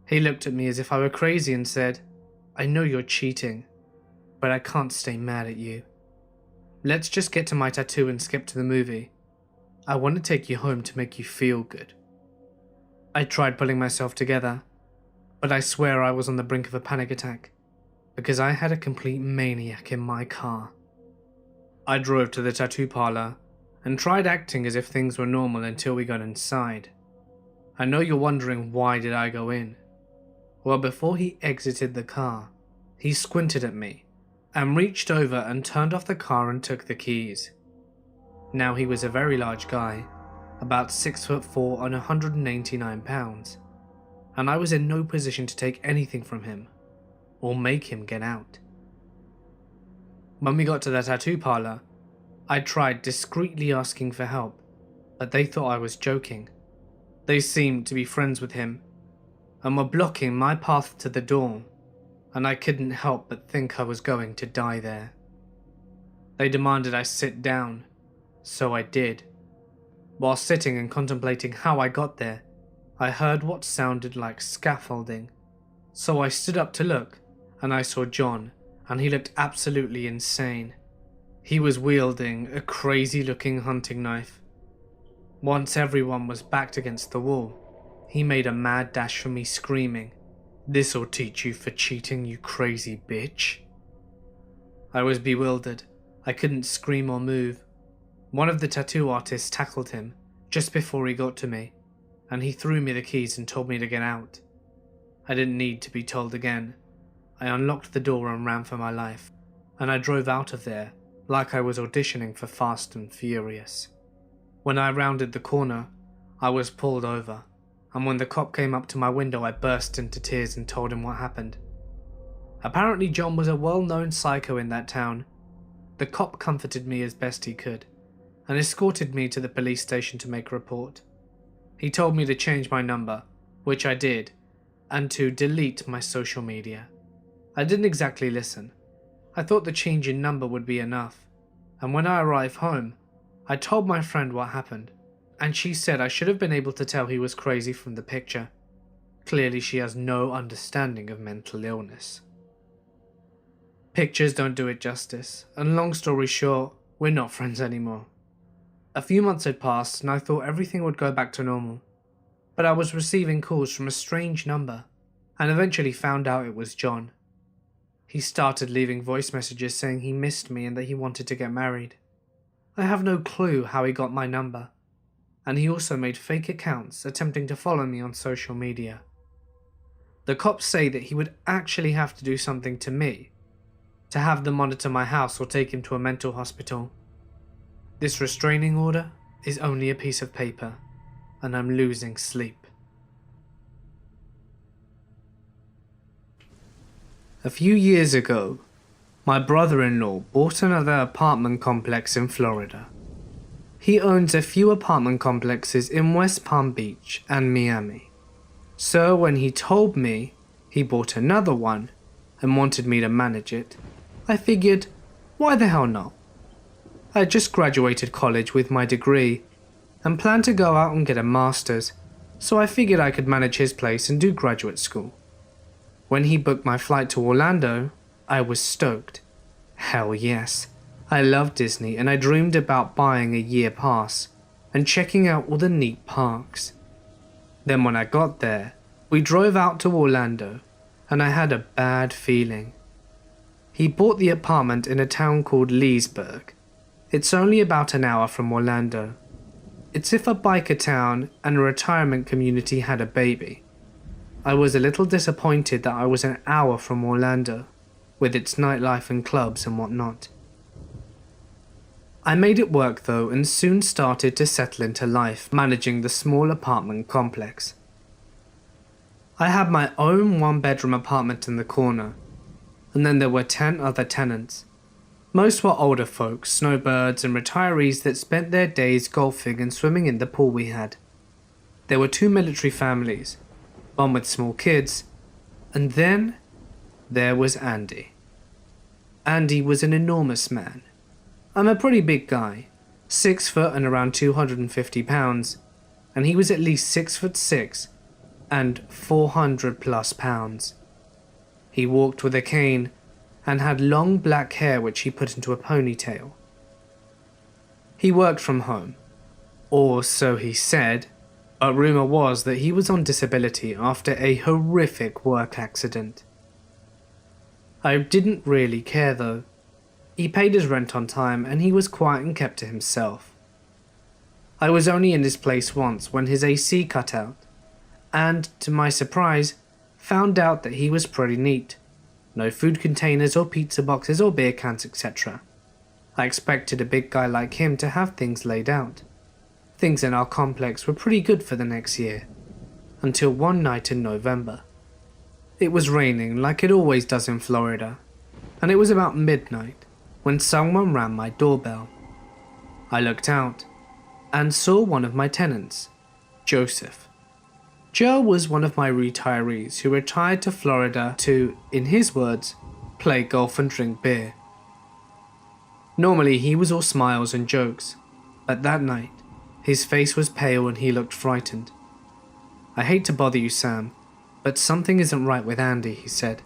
A: He looked at me as if I were crazy and said, "I know you're cheating, but I can't stay mad at you. Let's just get to my tattoo and skip to the movie. I want to take you home to make you feel good." I tried pulling myself together, but I swear I was on the brink of a panic attack, because I had a complete maniac in my car. I drove to the tattoo parlor and tried acting as if things were normal until we got inside. I know you're wondering, why did I go in? Well, before he exited the car, he squinted at me and reached over and turned off the car and took the keys. Now he was a very large guy, about 6'4" and 189 pounds, and I was in no position to take anything from him or make him get out. When we got to the tattoo parlor, I tried discreetly asking for help, but they thought I was joking. They seemed to be friends with him and were blocking my path to the door, and I couldn't help but think I was going to die there. They demanded I sit down, so I did. While sitting and contemplating how I got there, I heard what sounded like scaffolding. So I stood up to look, and I saw John, and he looked absolutely insane. He was wielding a crazy-looking hunting knife. Once everyone was backed against the wall, he made a mad dash for me, screaming, "This'll teach you for cheating, you crazy bitch." I was bewildered. I couldn't scream or move. One of the tattoo artists tackled him just before he got to me, and he threw me the keys and told me to get out. I didn't need to be told again. I unlocked the door and ran for my life, and I drove out of there like I was auditioning for Fast and Furious. When I rounded the corner, I was pulled over, and when the cop came up to my window, I burst into tears and told him what happened. Apparently John was a well-known psycho in that town. The cop comforted me as best he could, and escorted me to the police station to make a report. He told me to change my number, which I did, and to delete my social media. I didn't exactly listen. I thought the change in number would be enough, and when I arrived home, I told my friend what happened, and she said I should have been able to tell he was crazy from the picture. Clearly she has no understanding of mental illness. Pictures don't do it justice, and long story short, we're not friends anymore. A few months had passed and I thought everything would go back to normal, but I was receiving calls from a strange number, and eventually found out it was John. He started leaving voice messages saying he missed me and that he wanted to get married. I have no clue how he got my number, and he also made fake accounts attempting to follow me on social media. The cops say that he would actually have to do something to me to have them monitor my house or take him to a mental hospital. This restraining order is only a piece of paper, and I'm losing sleep. A few years ago, my brother-in-law bought another apartment complex in Florida. He owns a few apartment complexes in West Palm Beach and Miami. So when he told me he bought another one and wanted me to manage it, I figured, why the hell not? I had just graduated college with my degree and planned to go out and get a master's, so I figured I could manage his place and do graduate school. When he booked my flight to Orlando, I was stoked. Hell yes, I love Disney and I dreamed about buying a year pass and checking out all the neat parks. Then when I got there, we drove out to Orlando and I had a bad feeling. He bought the apartment in a town called Leesburg. It's only about an hour from Orlando. It's if a biker town and a retirement community had a baby. I was a little disappointed that I was an hour from Orlando, with its nightlife and clubs and whatnot. I made it work though and soon started to settle into life managing the small apartment complex. I had my own one-bedroom apartment in the corner, and then there were 10 other tenants. Most were older folks, snowbirds and retirees that spent their days golfing and swimming in the pool we had. There were 2 military families, one with small kids, and then there was Andy. Andy was an enormous man. I'm a pretty big guy, 6 foot and around 250 pounds, and he was at least 6'6" and 400 plus pounds. He walked with a cane and had long black hair which he put into a ponytail. He worked from home, or so he said, but rumour was that he was on disability after a horrific work accident. I didn't really care though. He paid his rent on time and he was quiet and kept to himself. I was only in his place once when his AC cut out, and to my surprise, found out that he was pretty neat. No food containers or pizza boxes or beer cans, etc. I expected a big guy like him to have things laid out. Things in our complex were pretty good for the next year, until one night in November. It was raining like it always does in Florida, and it was about midnight when someone rang my doorbell. I looked out and saw one of my tenants, Joseph. Joe was one of my retirees who retired to Florida to, in his words, play golf and drink beer. Normally he was all smiles and jokes, but that night his face was pale and he looked frightened. "I hate to bother you, Sam, but something isn't right with Andy," he said.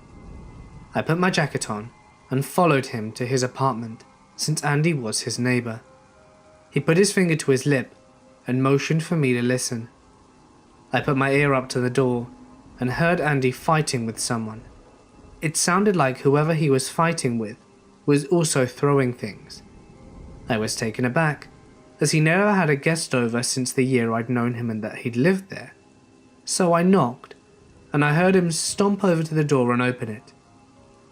A: I put my jacket on and followed him to his apartment, since Andy was his neighbour. He put his finger to his lip and motioned for me to listen. I put my ear up to the door and heard Andy fighting with someone. It sounded like whoever he was fighting with was also throwing things. I was taken aback, as he never had a guest over since the year I'd known him and that he'd lived there. So I knocked, and I heard him stomp over to the door and open it.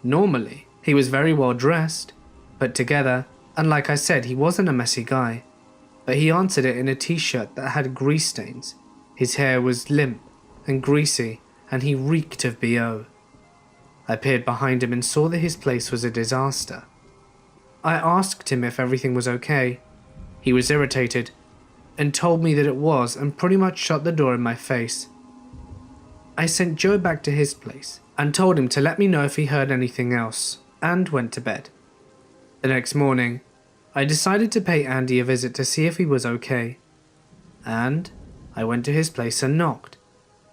A: Normally, he was very well dressed, put together, and like I said, he wasn't a messy guy, but he answered it in a t-shirt that had grease stains. His hair was limp and greasy, and he reeked of BO. I peered behind him and saw that his place was a disaster. I asked him if everything was okay. He was irritated and told me that it was and pretty much shut the door in my face. I sent Joe back to his place and told him to let me know if he heard anything else, and went to bed. The next morning, I decided to pay Andy a visit to see if he was okay, and I went to his place and knocked.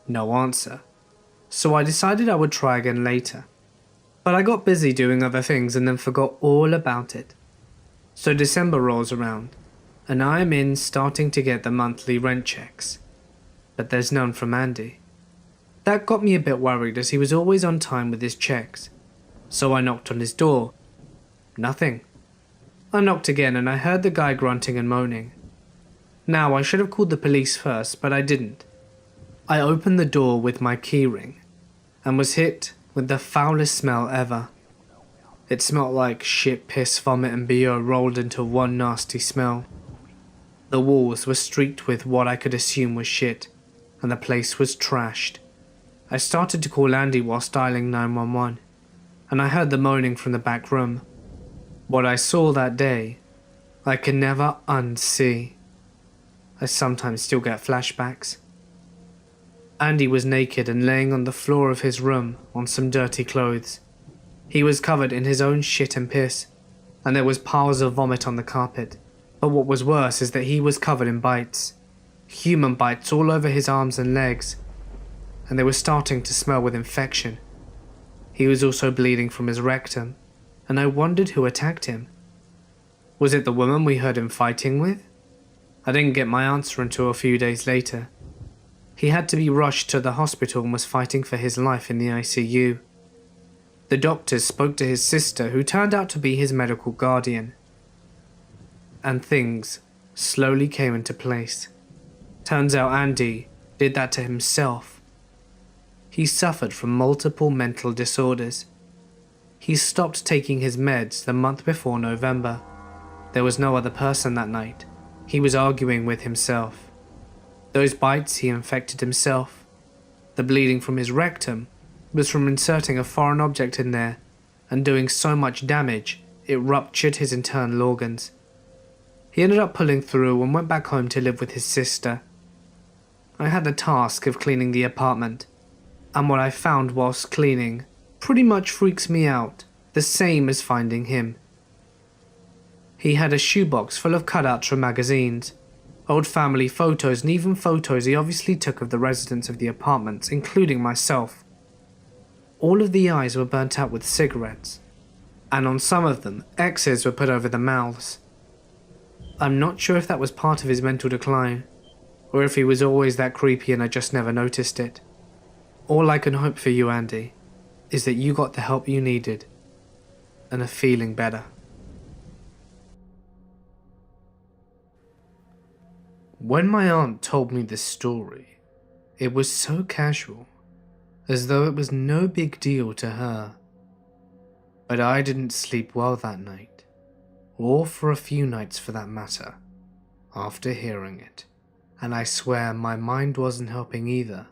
A: No answer. So I decided I would try again later. But I got busy doing other things and then forgot all about it. So December rolls around, and I am in starting to get the monthly rent checks. But there's none from Andy. That got me a bit worried as he was always on time with his checks. So I knocked on his door. Nothing. I knocked again and I heard the guy grunting and moaning. Now, I should have called the police first, but I didn't. I opened the door with my keyring and was hit with the foulest smell ever. It smelled like shit, piss, vomit and BO rolled into one nasty smell. The walls were streaked with what I could assume was shit, and the place was trashed. I started to call Andy whilst dialing 911, and I heard the moaning from the back room. What I saw that day, I can never unsee. I sometimes still get flashbacks. Andy was naked and laying on the floor of his room on some dirty clothes. He was covered in his own shit and piss, and there was piles of vomit on the carpet. But what was worse is that he was covered in bites. Human bites all over his arms and legs, and they were starting to smell with infection. He was also bleeding from his rectum, and I wondered who attacked him. Was it the woman we heard him fighting with? I didn't get my answer until a few days later. He had to be rushed to the hospital and was fighting for his life in the ICU. The doctors spoke to his sister, who turned out to be his medical guardian. And things slowly came into place. Turns out Andy did that to himself. He suffered from multiple mental disorders. He stopped taking his meds the month before November. There was no other person that night. He was arguing with himself. Those bites, he infected himself. The bleeding from his rectum was from inserting a foreign object in there and doing so much damage it ruptured his internal organs. He ended up pulling through and went back home to live with his sister. I had the task of cleaning the apartment, and what I found whilst cleaning pretty much freaks me out, the same as finding him. He had a shoebox full of cutouts from magazines, old family photos, and even photos he obviously took of the residents of the apartments, including myself. All of the eyes were burnt out with cigarettes, and on some of them, X's were put over the mouths. I'm not sure if that was part of his mental decline, or if he was always that creepy and I just never noticed it. All I can hope for you, Andy, is that you got the help you needed and are feeling better. When my aunt told me this story, it was so casual, as though it was no big deal to her. But I didn't sleep well that night, or for a few nights for that matter, after hearing it, and I swear my mind wasn't helping either,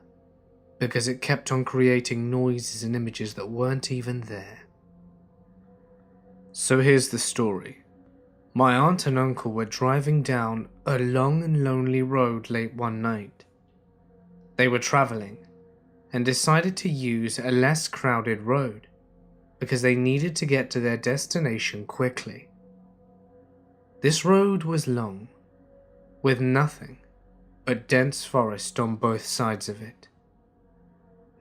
A: because it kept on creating noises and images that weren't even there. So here's the story. My aunt and uncle were driving down a long and lonely road late one night. They were travelling and decided to use a less crowded road because they needed to get to their destination quickly. This road was long, with nothing but dense forest on both sides of it.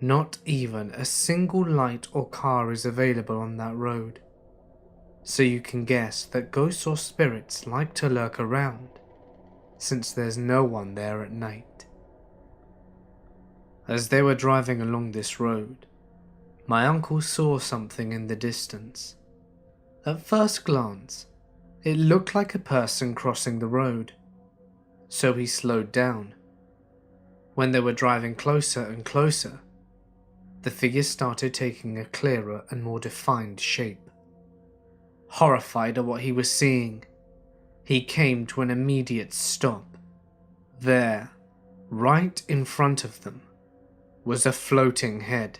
A: Not even a single light or car is available on that road, so you can guess that ghosts or spirits like to lurk around, since there's no one there at night. As they were driving along this road, my uncle saw something in the distance. At first glance, it looked like a person crossing the road, so he slowed down. When they were driving closer and closer, the figure started taking a clearer and more defined shape. Horrified at what he was seeing, he came to an immediate stop. There, right in front of them, was a floating head.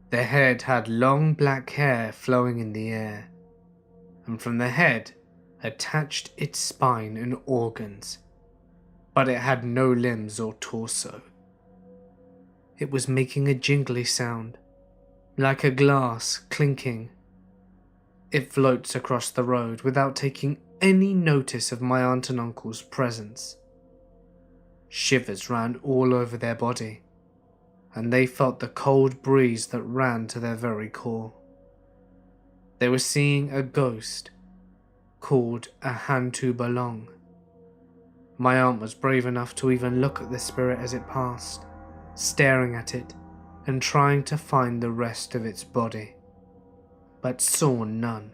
A: The head had long black hair flowing in the air, and from the head attached its spine and organs, but it had no limbs or torso. It was making a jingly sound, like a glass clinking. It floats across the road without taking any notice of my aunt and uncle's presence. Shivers ran all over their body, and they felt the cold breeze that ran to their very core. They were seeing a ghost called a Hantu Balong. My aunt was brave enough to even look at the spirit as it passed, staring at it and trying to find the rest of its body, but saw none.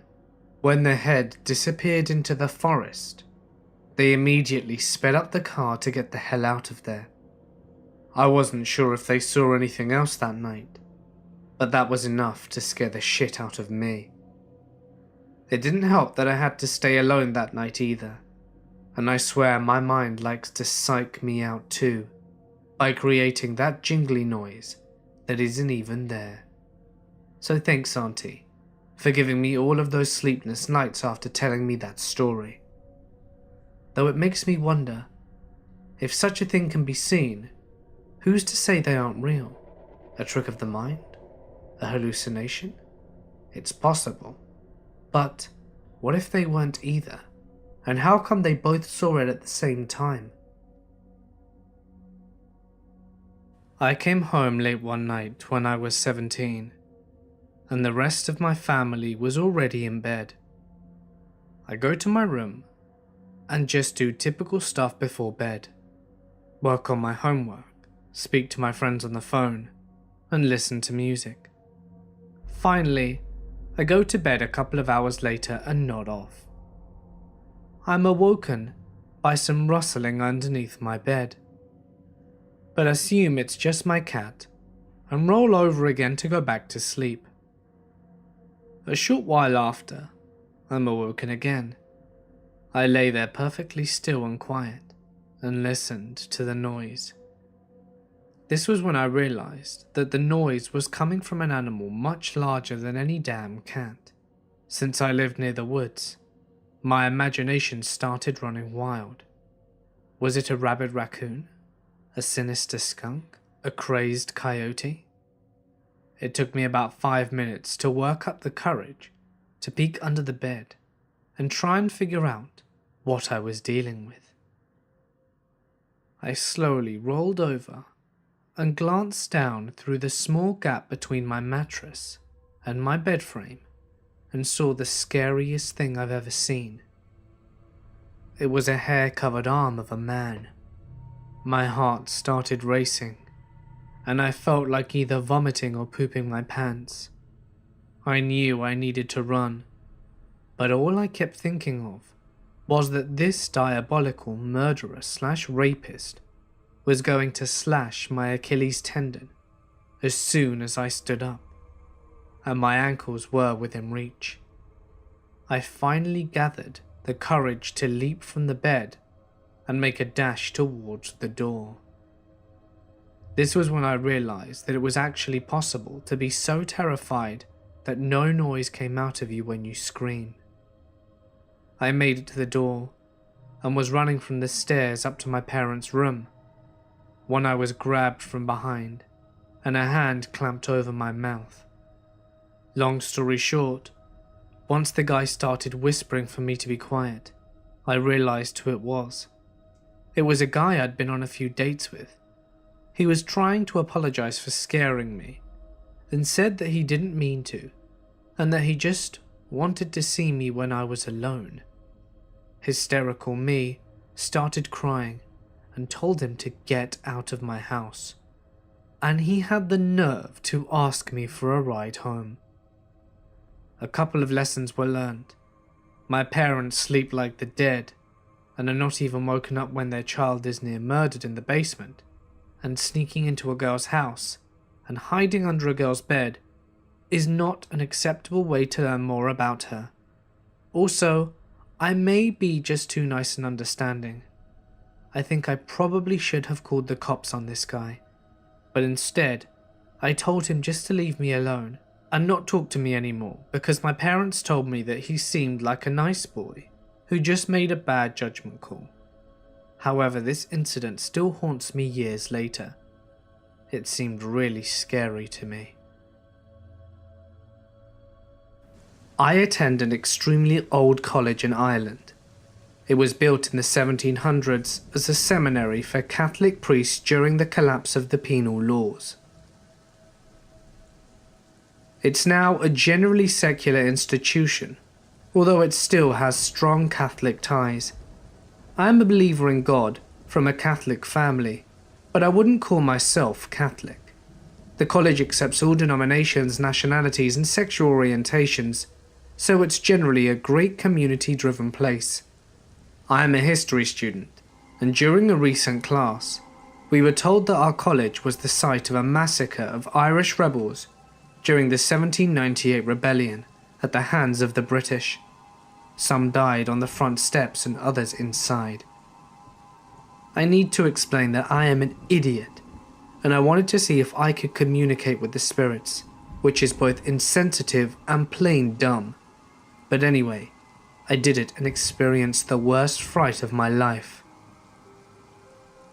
A: When the head disappeared into the forest, they immediately sped up the car to get the hell out of there. I wasn't sure if they saw anything else that night, but that was enough to scare the shit out of me. It didn't help that I had to stay alone that night either, and I swear my mind likes to psych me out too, by creating that jingly noise that isn't even there. So thanks, Auntie, for giving me all of those sleepless nights after telling me that story. Though it makes me wonder, if such a thing can be seen, who's to say they aren't real? A trick of the mind? A hallucination? It's possible. But what if they weren't either? And how come they both saw it at the same time? I came home late one night when I was 17, and the rest of my family was already in bed. I go to my room and just do typical stuff before bed. Work on my homework, speak to my friends on the phone, and listen to music. Finally, I go to bed a couple of hours later and nod off. I'm awoken by some rustling underneath my bed, but assume it's just my cat and roll over again to go back to sleep. A short while after, I'm awoken again. I lay there perfectly still and quiet and listened to the noise. This was when I realized that the noise was coming from an animal much larger than any damn cat. Since I lived near the woods, my imagination started running wild. Was it a rabid raccoon? A sinister skunk? A crazed coyote? It took me about 5 minutes to work up the courage to peek under the bed and try and figure out what I was dealing with. I slowly rolled over and glanced down through the small gap between my mattress and my bed frame and saw the scariest thing I've ever seen. It was a hair-covered arm of a man. My heart started racing, and I felt like either vomiting or pooping my pants. I knew I needed to run, but all I kept thinking of was that this diabolical murderer/rapist was going to slash my Achilles tendon as soon as I stood up, and my ankles were within reach. I finally gathered the courage to leap from the bed and make a dash towards the door. This was when I realized that it was actually possible to be so terrified that no noise came out of you when you scream. I made it to the door and was running from the stairs up to my parents' room when I was grabbed from behind and a hand clamped over my mouth. Long story short, once the guy started whispering for me to be quiet, I realized who it was. It was a guy I'd been on a few dates with. He was trying to apologize for scaring me and said that he didn't mean to and that he just wanted to see me when I was alone. Hysterical me started crying and told him to get out of my house, and he had the nerve to ask me for a ride home. A couple of lessons were learned. My parents sleep like the dead and are not even woken up when their child is near murdered in the basement, and sneaking into a girl's house and hiding under a girl's bed is not an acceptable way to learn more about her. Also, I may be just too nice and understanding. I think I probably should have called the cops on this guy, but instead, I told him just to leave me alone and not talk to me anymore because my parents told me that he seemed like a nice boy who just made a bad judgment call. However, this incident still haunts me years later. It seemed really scary to me. I attend an extremely old college in Ireland. It was built in the 1700s as a seminary for Catholic priests during the collapse of the penal laws. It's now a generally secular institution, although it still has strong Catholic ties. I am a believer in God from a Catholic family, but I wouldn't call myself Catholic. The college accepts all denominations, nationalities, and sexual orientations, so it's generally a great community-driven place. I am a history student, and during a recent class, we were told that our college was the site of a massacre of Irish rebels during the 1798 rebellion at the hands of the British. Some died on the front steps and others inside. I need to explain that I am an idiot, and I wanted to see if I could communicate with the spirits, which is both insensitive and plain dumb. But anyway, I did it and experienced the worst fright of my life.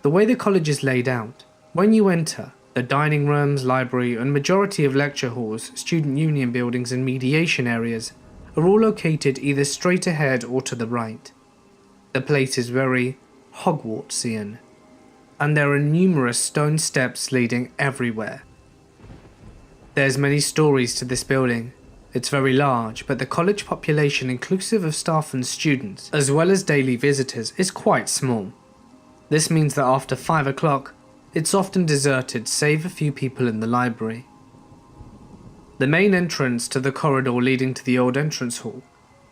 A: The way the college is laid out, when you enter, the dining rooms, library, and majority of lecture halls, student union buildings, and mediation areas are all located either straight ahead or to the right. The place is very Hogwartsian, and there are numerous stone steps leading everywhere. There's many stories to this building. It's very large, but the college population inclusive of staff and students, as well as daily visitors, is quite small. This means that after 5 o'clock, it's often deserted save a few people in the library. The main entrance to the corridor leading to the old entrance hall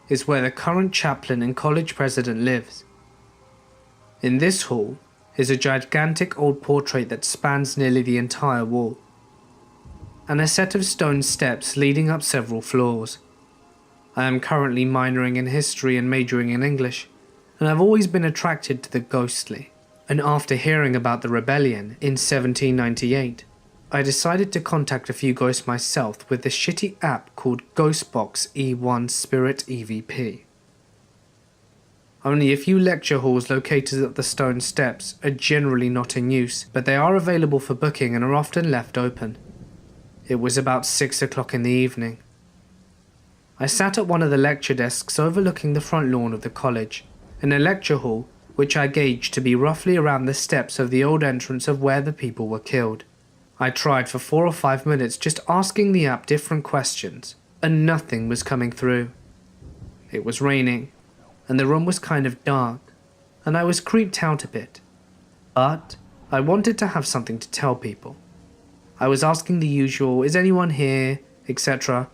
A: is where the current chaplain and college president lives. In this hall is a gigantic old portrait that spans nearly the entire wall, and a set of stone steps leading up several floors. I am currently minoring in history and majoring in English, and I've always been attracted to the ghostly. And after hearing about the rebellion in 1798, I decided to contact a few ghosts myself with this shitty app called Ghostbox E1 Spirit EVP. Only a few lecture halls located at the stone steps are generally not in use, but they are available for booking and are often left open. It was about 6 o'clock in the evening. I sat at one of the lecture desks overlooking the front lawn of the college, in a lecture hall which I gauged to be roughly around the steps of the old entrance of where the people were killed. I tried for 4 or 5 minutes just asking the app different questions, and nothing was coming through. It was raining, and the room was kind of dark, and I was creeped out a bit. But I wanted to have something to tell people. I was asking the usual, "Is anyone here?" etc.,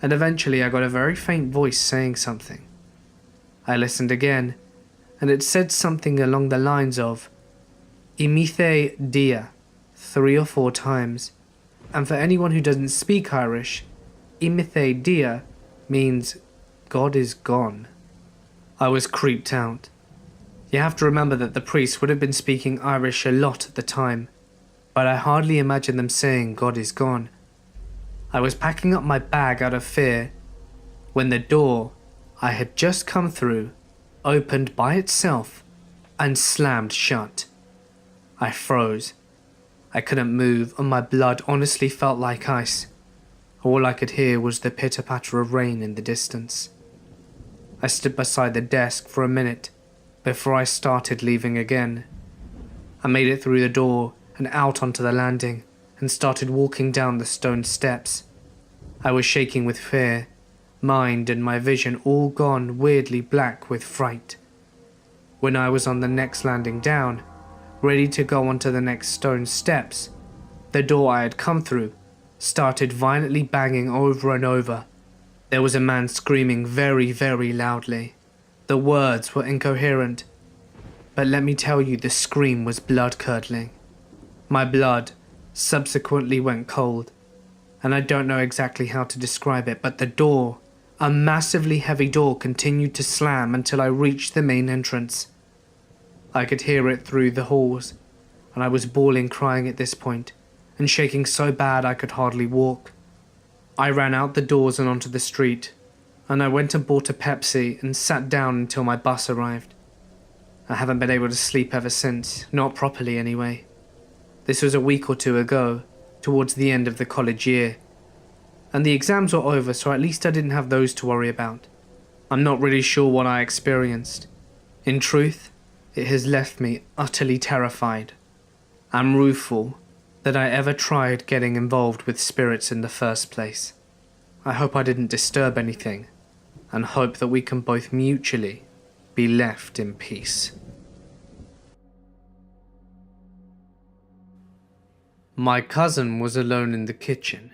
A: and eventually I got a very faint voice saying something. I listened again, and it said something along the lines of "Imithe dia" 3 or 4 times, and for anyone who doesn't speak Irish, "Imithe dia" means God is gone. I was creeped out. You have to remember that the priests would have been speaking Irish a lot at the time, but I hardly imagined them saying God is gone. I was packing up my bag out of fear when the door I had just come through opened by itself and slammed shut. I froze. I couldn't move, and my blood honestly felt like ice. All I could hear was the pitter-patter of rain in the distance. I stood beside the desk for a minute before I started leaving again. I made it through the door and out onto the landing and started walking down the stone steps. I was shaking with fear, mind and my vision all gone weirdly black with fright. When I was on the next landing down, ready to go onto the next stone steps, the door I had come through started violently banging over and over. There was a man screaming very, very loudly. The words were incoherent, but let me tell you, the scream was blood-curdling. My blood subsequently went cold, and I don't know exactly how to describe it, but the door, a massively heavy door, continued to slam until I reached the main entrance. I could hear it through the halls, and I was bawling crying at this point, and shaking so bad I could hardly walk. I ran out the doors and onto the street, and I went and bought a Pepsi and sat down until my bus arrived. I haven't been able to sleep ever since, not properly anyway. This was a week or 2 ago, towards the end of the college year, and the exams were over, so at least I didn't have those to worry about. I'm not really sure what I experienced. In truth, it has left me utterly terrified. I'm rueful that I ever tried getting involved with spirits in the first place. I hope I didn't disturb anything, and hope that we can both mutually be left in peace. My cousin was alone in the kitchen,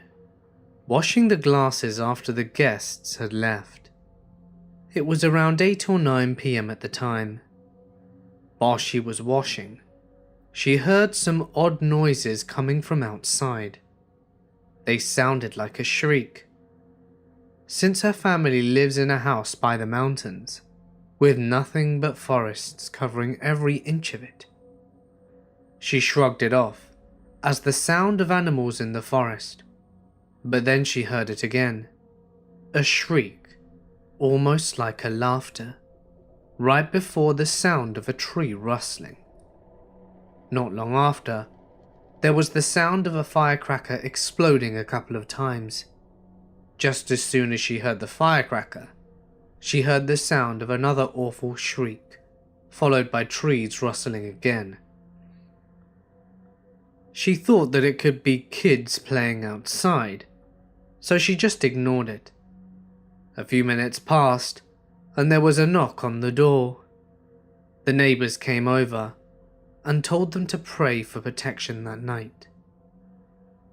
A: washing the glasses after the guests had left. It was around 8 or 9 p.m. at the time. While she was washing, she heard some odd noises coming from outside. They sounded like a shriek. Since her family lives in a house by the mountains, with nothing but forests covering every inch of it, she shrugged it off as the sound of animals in the forest. But then she heard it again, a shriek, almost like a laughter, right before the sound of a tree rustling. Not long after, there was the sound of a firecracker exploding a couple of times. Just as soon as she heard the firecracker, she heard the sound of another awful shriek, followed by trees rustling again. She thought that it could be kids playing outside, so she just ignored it. A few minutes passed, and there was a knock on the door. The neighbors came over and told them to pray for protection that night.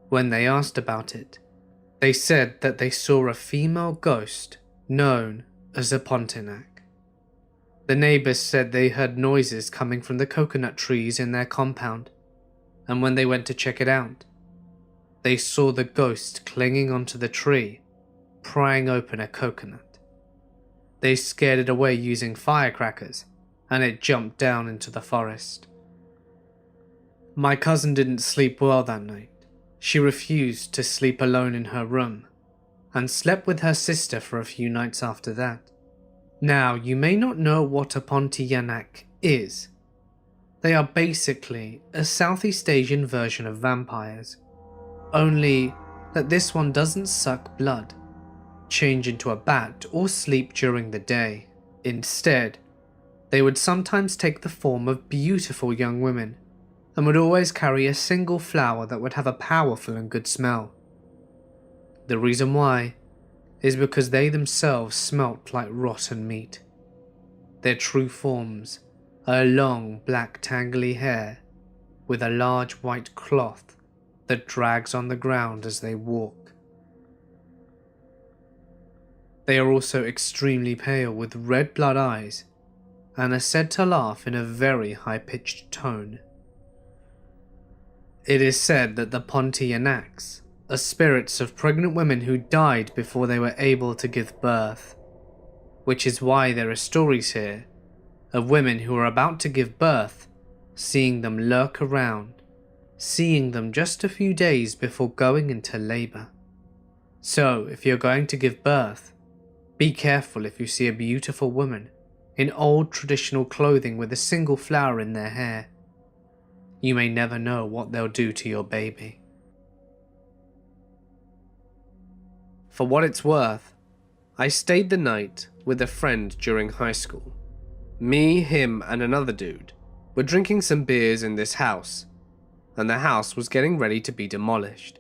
A: When they asked about it, they said that they saw a female ghost known as a Pontiac. The neighbors said they heard noises coming from the coconut trees in their compound, and when they went to check it out, they saw the ghost clinging onto the tree, prying open a coconut. They scared it away using firecrackers, and it jumped down into the forest. My cousin didn't sleep well that night. She refused to sleep alone in her room, and slept with her sister for a few nights after that. Now, you may not know what a Pontianak is. They are basically a Southeast Asian version of vampires, only that this one doesn't suck blood, change into a bat, or sleep during the day. Instead, they would sometimes take the form of beautiful young women, and would always carry a single flower that would have a powerful and good smell. The reason why is because they themselves smelt like rotten meat. Their true forms are long black tangly hair with a large white cloth that drags on the ground as they walk. They are also extremely pale with red blood eyes and are said to laugh in a very high-pitched tone. It is said that the Pontianaks are spirits of pregnant women who died before they were able to give birth, which is why there are stories here of women who are about to give birth, seeing them lurk around, seeing them just a few days before going into labor. So, if you're going to give birth, be careful if you see a beautiful woman in old traditional clothing with a single flower in their hair. You may never know what they'll do to your baby. For what it's worth, I stayed the night with a friend during high school. Me, him, and another dude were drinking some beers in this house, and the house was getting ready to be demolished.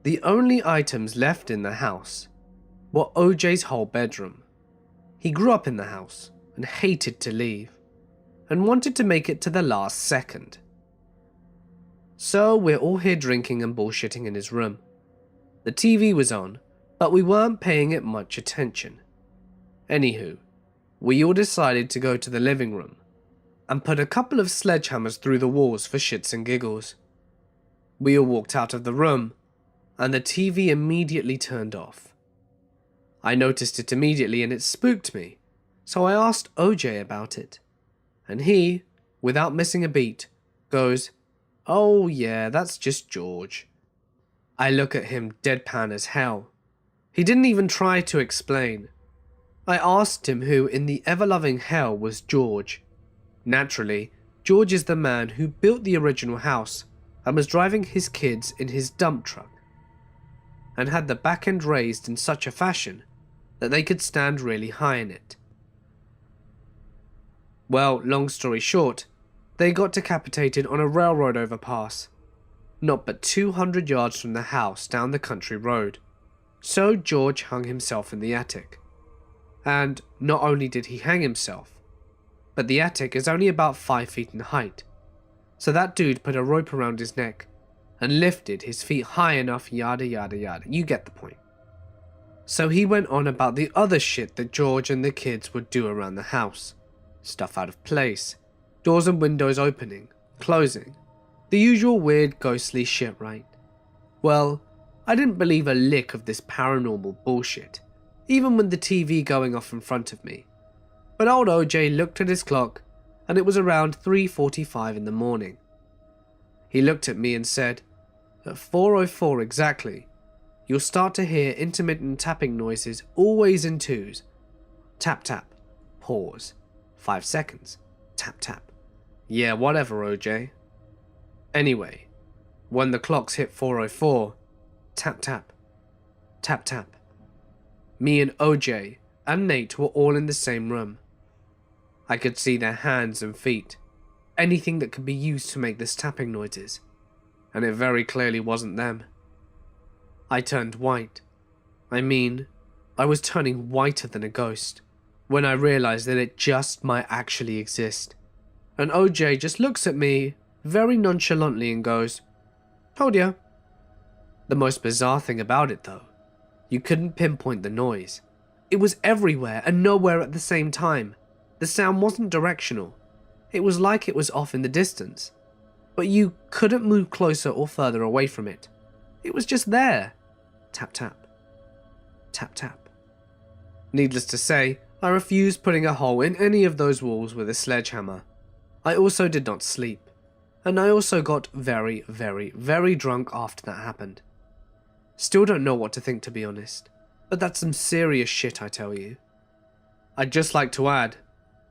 A: The only items left in the house were OJ's whole bedroom. He grew up in the house and hated to leave, and wanted to make it to the last second. So we're all here drinking and bullshitting in his room. The TV was on, but we weren't paying it much attention. Anywho, we all decided to go to the living room and put a couple of sledgehammers through the walls for shits and giggles. We all walked out of the room, and the TV immediately turned off. I noticed it immediately and it spooked me, so I asked OJ about it. And he, without missing a beat, goes, "Oh yeah, that's just George." I look at him deadpan as hell. He didn't even try to explain. I asked him who in the ever-loving hell was George. Naturally, George is the man who built the original house and was driving his kids in his dump truck, and had the back end raised in such a fashion that they could stand really high in it. Well, long story short, they got decapitated on a railroad overpass, not but 200 yards from the house down the country road. So George hung himself in the attic. And not only did he hang himself, but the attic is only about 5 feet in height, so that dude put a rope around his neck and lifted his feet high enough, yada yada yada, you get the point. So he went on about the other shit that George and the kids would do around the house. Stuff out of place, doors and windows opening, closing, the usual weird ghostly shit, right? Well, I didn't believe a lick of this paranormal bullshit, even with the TV going off in front of me. But old OJ looked at his clock, and it was around 3:45 in the morning. He looked at me and said, "At 4:04 exactly, you'll start to hear intermittent tapping noises, always in twos. Tap tap, pause, 5 seconds, tap tap." Yeah, whatever, OJ. Anyway, when the clocks hit 4:04, tap tap, tap tap. Me and OJ and Nate were all in the same room. I could see their hands and feet, anything that could be used to make this tapping noises, and it very clearly wasn't them. I turned white. I mean, I was turning whiter than a ghost when I realized that it just might actually exist. And OJ just looks at me very nonchalantly and goes, "Told ya." The most bizarre thing about it though, you couldn't pinpoint the noise. It was everywhere and nowhere at the same time. The sound wasn't directional. It was like it was off in the distance, but you couldn't move closer or further away from it. It was just there. Tap tap. Tap tap. Needless to say, I refused putting a hole in any of those walls with a sledgehammer. I also did not sleep, and I also got very, very, very drunk after that happened. Still don't know what to think, to be honest, but that's some serious shit, I tell you. I'd just like to add,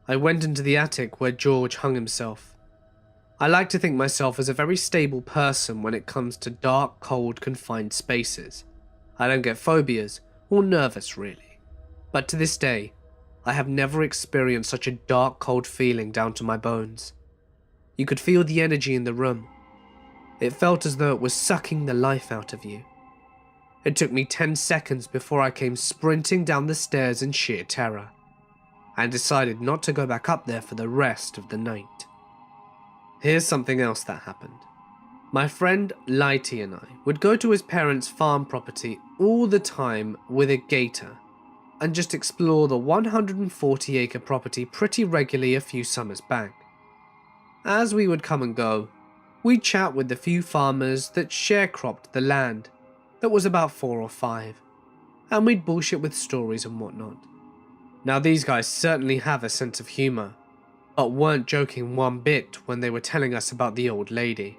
A: I went into the attic where George hung himself. I like to think myself as a very stable person when it comes to dark, cold, confined spaces. I don't get phobias or nervous really, but to this day, I have never experienced such a dark, cold feeling down to my bones. You could feel the energy in the room. It felt as though it was sucking the life out of you. It took me 10 seconds before I came sprinting down the stairs in sheer terror, and decided not to go back up there for the rest of the night. Here's something else that happened. My friend Lighty and I would go to his parents' farm property all the time with a gator and just explore the 140-acre property pretty regularly a few summers back. As we would come and go, we'd chat with the few farmers that sharecropped the land, that was about 4 or 5, and we'd bullshit with stories and whatnot. Now these guys certainly have a sense of humour, but weren't joking one bit when they were telling us about the old lady.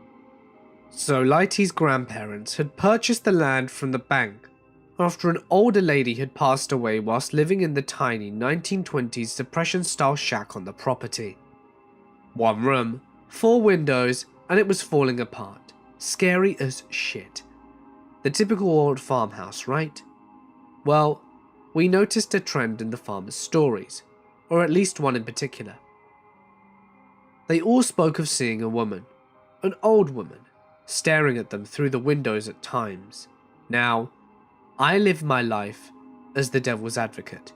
A: So Lighty's grandparents had purchased the land from the bank after an older lady had passed away whilst living in the tiny 1920s Depression-style shack on the property. 1 room, 4 windows, and it was falling apart. Scary as shit. The typical old farmhouse, right? Well, we noticed a trend in the farmers' stories, or at least one in particular. They all spoke of seeing a woman, an old woman, staring at them through the windows at times. Now, I live my life as the devil's advocate.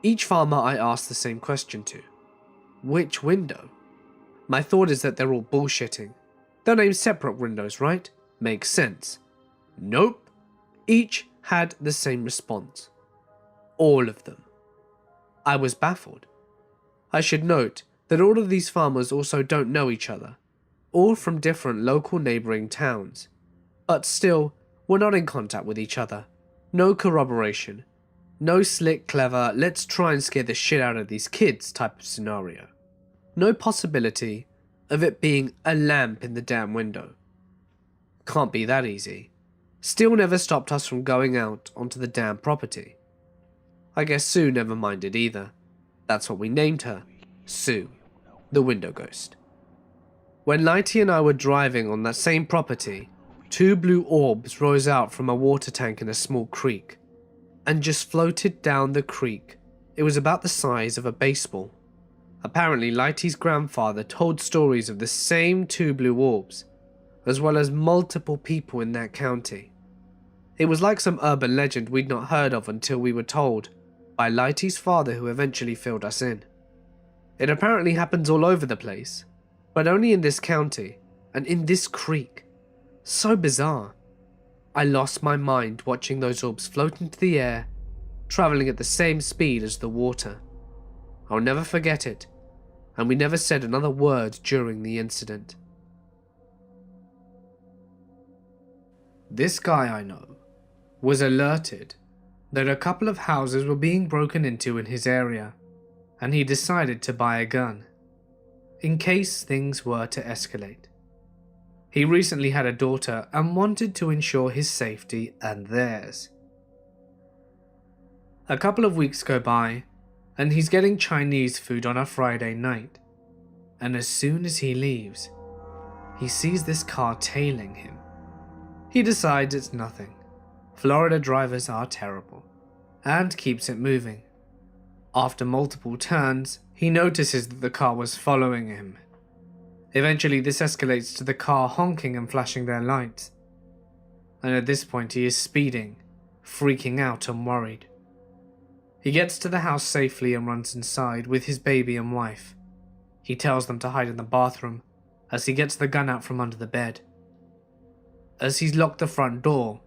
A: Each farmer I ask the same question to. Which window? My thought is that they're all bullshitting. They're named separate windows, right? Makes sense. Nope. Each had the same response. All of them. I was baffled. I should note that all of these farmers also don't know each other, all from different local neighbouring towns, but still were not in contact with each other. No corroboration. No slick, clever, let's try and scare the shit out of these kids type of scenario. No possibility of it being a lamp in the damn window. Can't be that easy. Still never stopped us from going out onto the damn property. I guess Sue never minded either. That's what we named her. Sue, the window ghost. When Lighty and I were driving on that same property, 2 blue orbs rose out from a water tank in a small creek, and just floated down the creek. It was about the size of a baseball. Apparently, Lighty's grandfather told stories of the same 2 blue orbs, as well as multiple people in that county. It was like some urban legend we'd not heard of until we were told by Lighty's father, who eventually filled us in. It apparently happens all over the place, but only in this county, and in this creek. So bizarre. I lost my mind watching those orbs float into the air, travelling at the same speed as the water. I'll never forget it, and we never said another word during the incident. This guy I know was alerted that a couple of houses were being broken into in his area, and he decided to buy a gun, in case things were to escalate. He recently had a daughter and wanted to ensure his safety and theirs. A couple of weeks go by, and he's getting Chinese food on a Friday night, and as soon as he leaves, he sees this car tailing him. He decides it's nothing. Florida drivers are terrible, and keeps it moving. After multiple turns, he notices that the car was following him. Eventually, this escalates to the car honking and flashing their lights. And at this point, he is speeding, freaking out and worried. He gets to the house safely and runs inside with his baby and wife. He tells them to hide in the bathroom as he gets the gun out from under the bed. As he's locked the front door,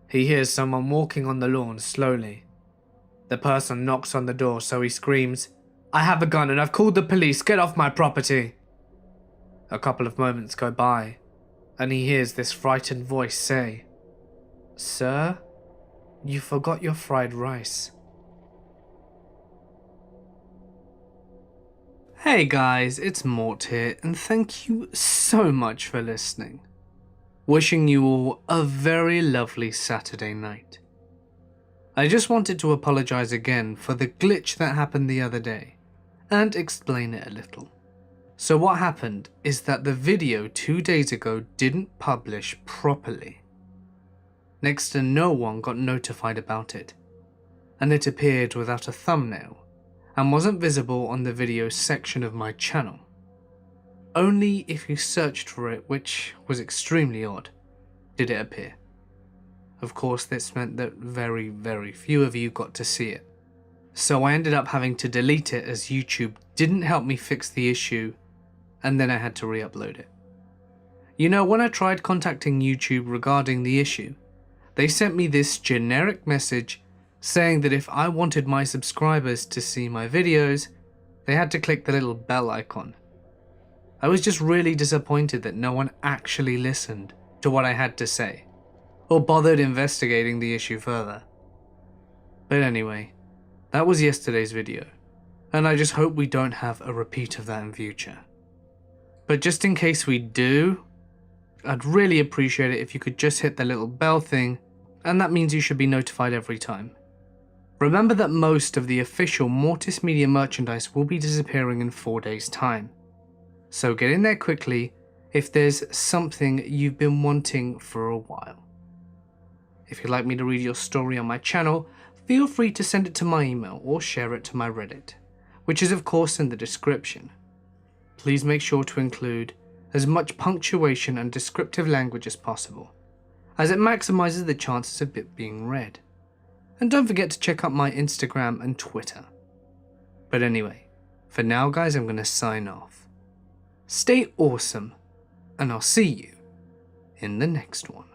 A: he hears someone walking on the lawn slowly. The person knocks on the door, so he screams, "I have a gun and I've called the police, get off my property." A couple of moments go by, and he hears this frightened voice say, "Sir, you forgot your fried rice." Hey guys, it's Mort here, and thank you so much for listening. Wishing you all a very lovely Saturday night. I just wanted to apologize again for the glitch that happened the other day, and explain it a little. So what happened is that the video 2 days ago didn't publish properly. Next to no one got notified about it, and it appeared without a thumbnail, and wasn't visible on the video section of my channel. Only if you searched for it, which was extremely odd, did it appear. Of course, this meant that very few of you got to see it. So I ended up having to delete it as YouTube didn't help me fix the issue, and then I had to re-upload it. You know, when I tried contacting YouTube regarding the issue, they sent me this generic message saying that if I wanted my subscribers to see my videos, they had to click the little bell icon. I was just really disappointed that no one actually listened to what I had to say, or bothered investigating the issue further. But anyway, that was yesterday's video, and I just hope we don't have a repeat of that in future. But just in case we do, I'd really appreciate it if you could just hit the little bell thing, and that means you should be notified every time. Remember that most of the official Mortis Media merchandise will be disappearing in 4 days' time. So get in there quickly if there's something you've been wanting for a while. If you'd like me to read your story on my channel, feel free to send it to my email or share it to my Reddit, which is of course in the description. Please make sure to include as much punctuation and descriptive language as possible, as it maximizes the chances of it being read. And don't forget to check out my Instagram and Twitter. But anyway, for now guys, I'm going to sign off. Stay awesome, and I'll see you in the next one.